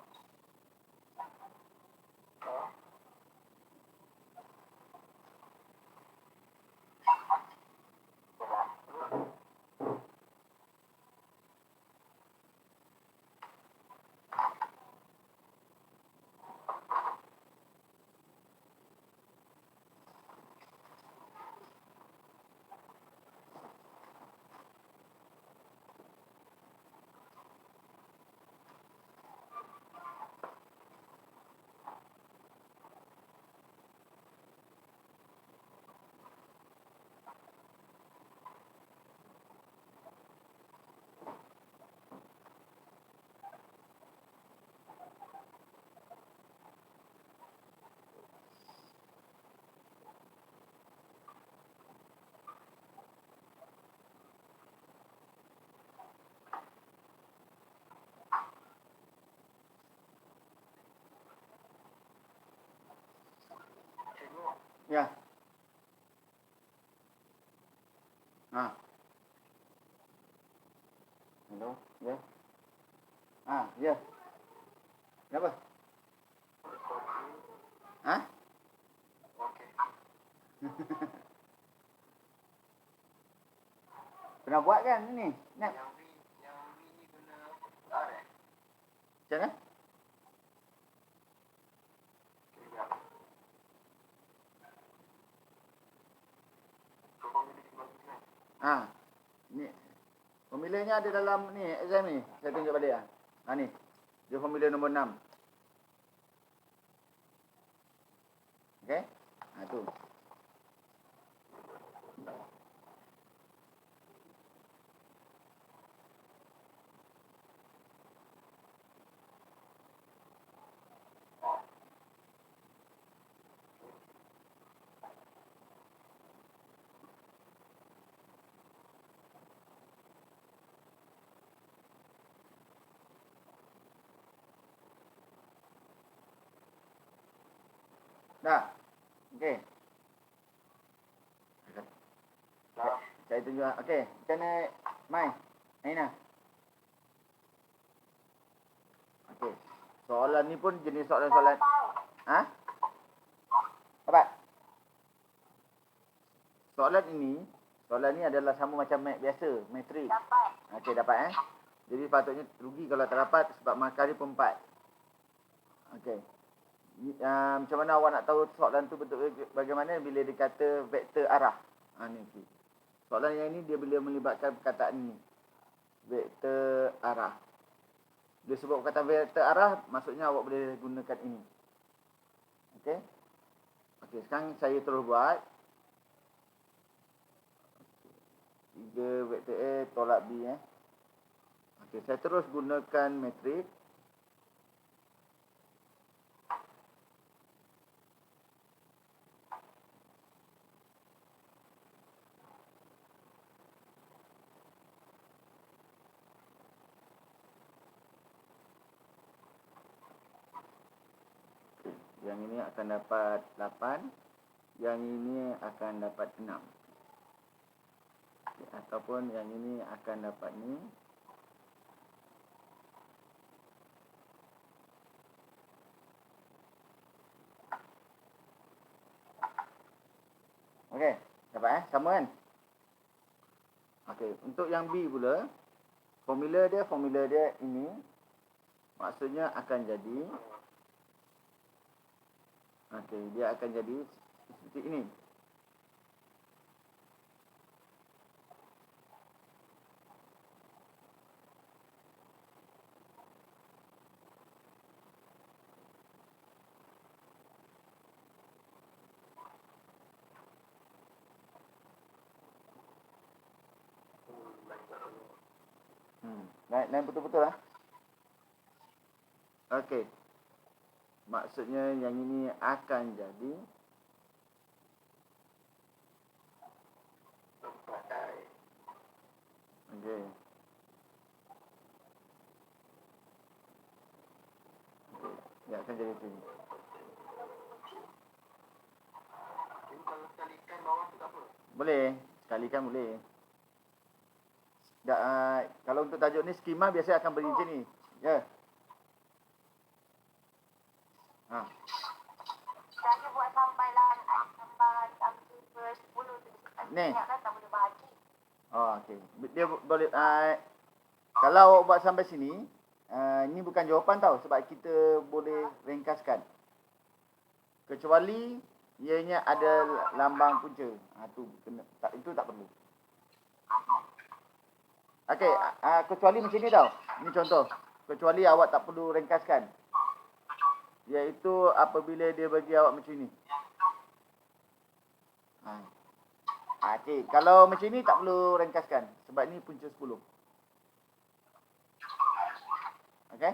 Ya. Hello. Ya. Ya. Kenapa? Okey. Pernah buat kan ni? Nak Yang V ni guna R macam mana? Sekejap. So, formula di bawah ni kan? Ni formulanya ada dalam ni exam ni. Saya tunjuk balik ni. Dia formula nombor 6. Okey? Tu. Dah. Okey. Saya tunjuk. Okey, macam mana Mai? Aina. Okey. Soalan ni pun jenis soalan-soalan. Ha? Dapat? Soalan ni adalah sama macam mat biasa, matrik. Dapat. Okey, dapat Jadi patutnya rugi kalau tak dapat sebab markah dia pun 4. Okey. Macam mana awak nak tahu soalan tu betul bagaimana bila dia kata vektor arah? Ni okay. Soalan yang ini dia bila melibatkan perkataan ini. Vektor arah. Dia sebut kata vektor arah, maksudnya awak boleh gunakan ini. Okey? Okey, sekarang saya terus buat. 3 vektor A tolak B Okey, saya terus gunakan matrik. Yang ini akan dapat 8. Yang ini akan dapat 6. Ataupun yang ini akan dapat ni. Okey, dapat sama kan? Okey, untuk yang B pula, formula dia ini. Maksudnya akan jadi okey, dia akan jadi seperti ini. Lain betul-betul lah. Okey. Maksudnya yang ini akan jadi okey. Dia akan jadi sini. Jadi kalau sekalikan bawah tu tak apa? Boleh. Sekalikan boleh. Kalau untuk tajuk ni skema biasa akan beri macam ni. Ya. Saya buat sampai lah sampai 10 tu. Ni. Ingatlah tak boleh bahagi. Okey. Dia boleh kalau awak buat sampai sini, ini bukan jawapan tau sebab kita boleh ringkaskan. Kecuali ianya ada lambang punca. Itu tak perlu. Okey, kecuali macam ni tau. Ini contoh. Kecuali awak tak perlu ringkaskan. Iaitu apabila dia bagi awak macam ni. Okey, kalau macam ni tak perlu ringkaskan sebab ni punca 10. Okey?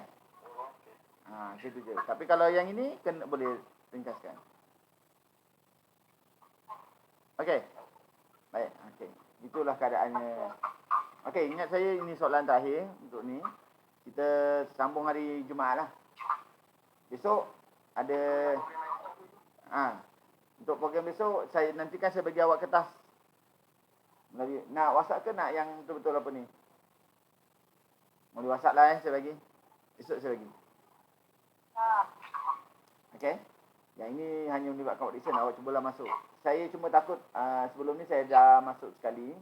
Macam tu je. Tapi kalau yang ini kena boleh ringkaskan. Okey. Baik, okey. Itulah keadaannya. Okey, ingat saya ini soalan terakhir untuk ni. Kita sambung hari Jumaat lah. Besok ada untuk program besok saya nantikan saya bagi awak kertas. Nak WhatsApp ke nak yang betul-betul apa ni? Boleh WhatsApp lah saya bagi. Esok saya bagi. Okey. Yang ini hanya melibatkan audition, awak cubalah masuk. Saya cuma takut sebelum ni saya dah masuk sekali.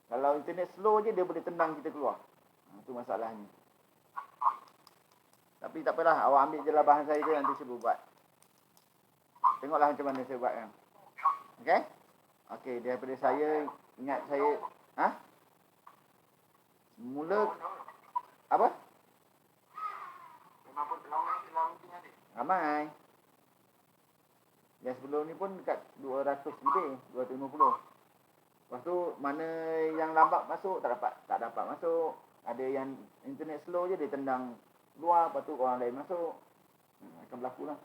Kalau internet slow je dia boleh tendang kita keluar. Itu masalahnya. Tapi tak apalah, awak ambil je lah bahan saya je nanti saya buat. Tengoklah macam mana saya buat kan. Okey? Okey, daripada saya ingat saya mula apa? Memang pun ramai dalam ni ada. Ramai. Yang sebelum ni pun dekat 200 lebih, 250. Lepas tu mana yang lambat masuk tak dapat masuk. Ada yang internet slow je dia tendang luar, lepas tu orang lain masuk. Akan berlaku lah.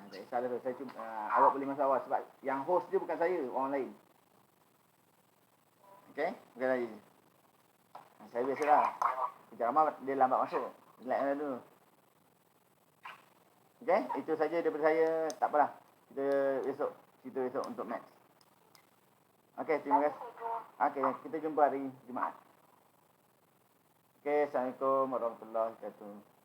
Tak kisahlah tu. Saya cuma, awak boleh masuk awal sebab yang host dia bukan saya, orang lain. Okay? Bukan saya. Saya biasalah. Kita ramai dia lambat masuk. Relax dulu. Okay? Itu saja daripada saya. Tak apalah. Kita besok untuk match. Okay, terima kasih. Okay, kita jumpa hari Jumaat. Okay, Assalamualaikum warahmatullahi wabarakatuh.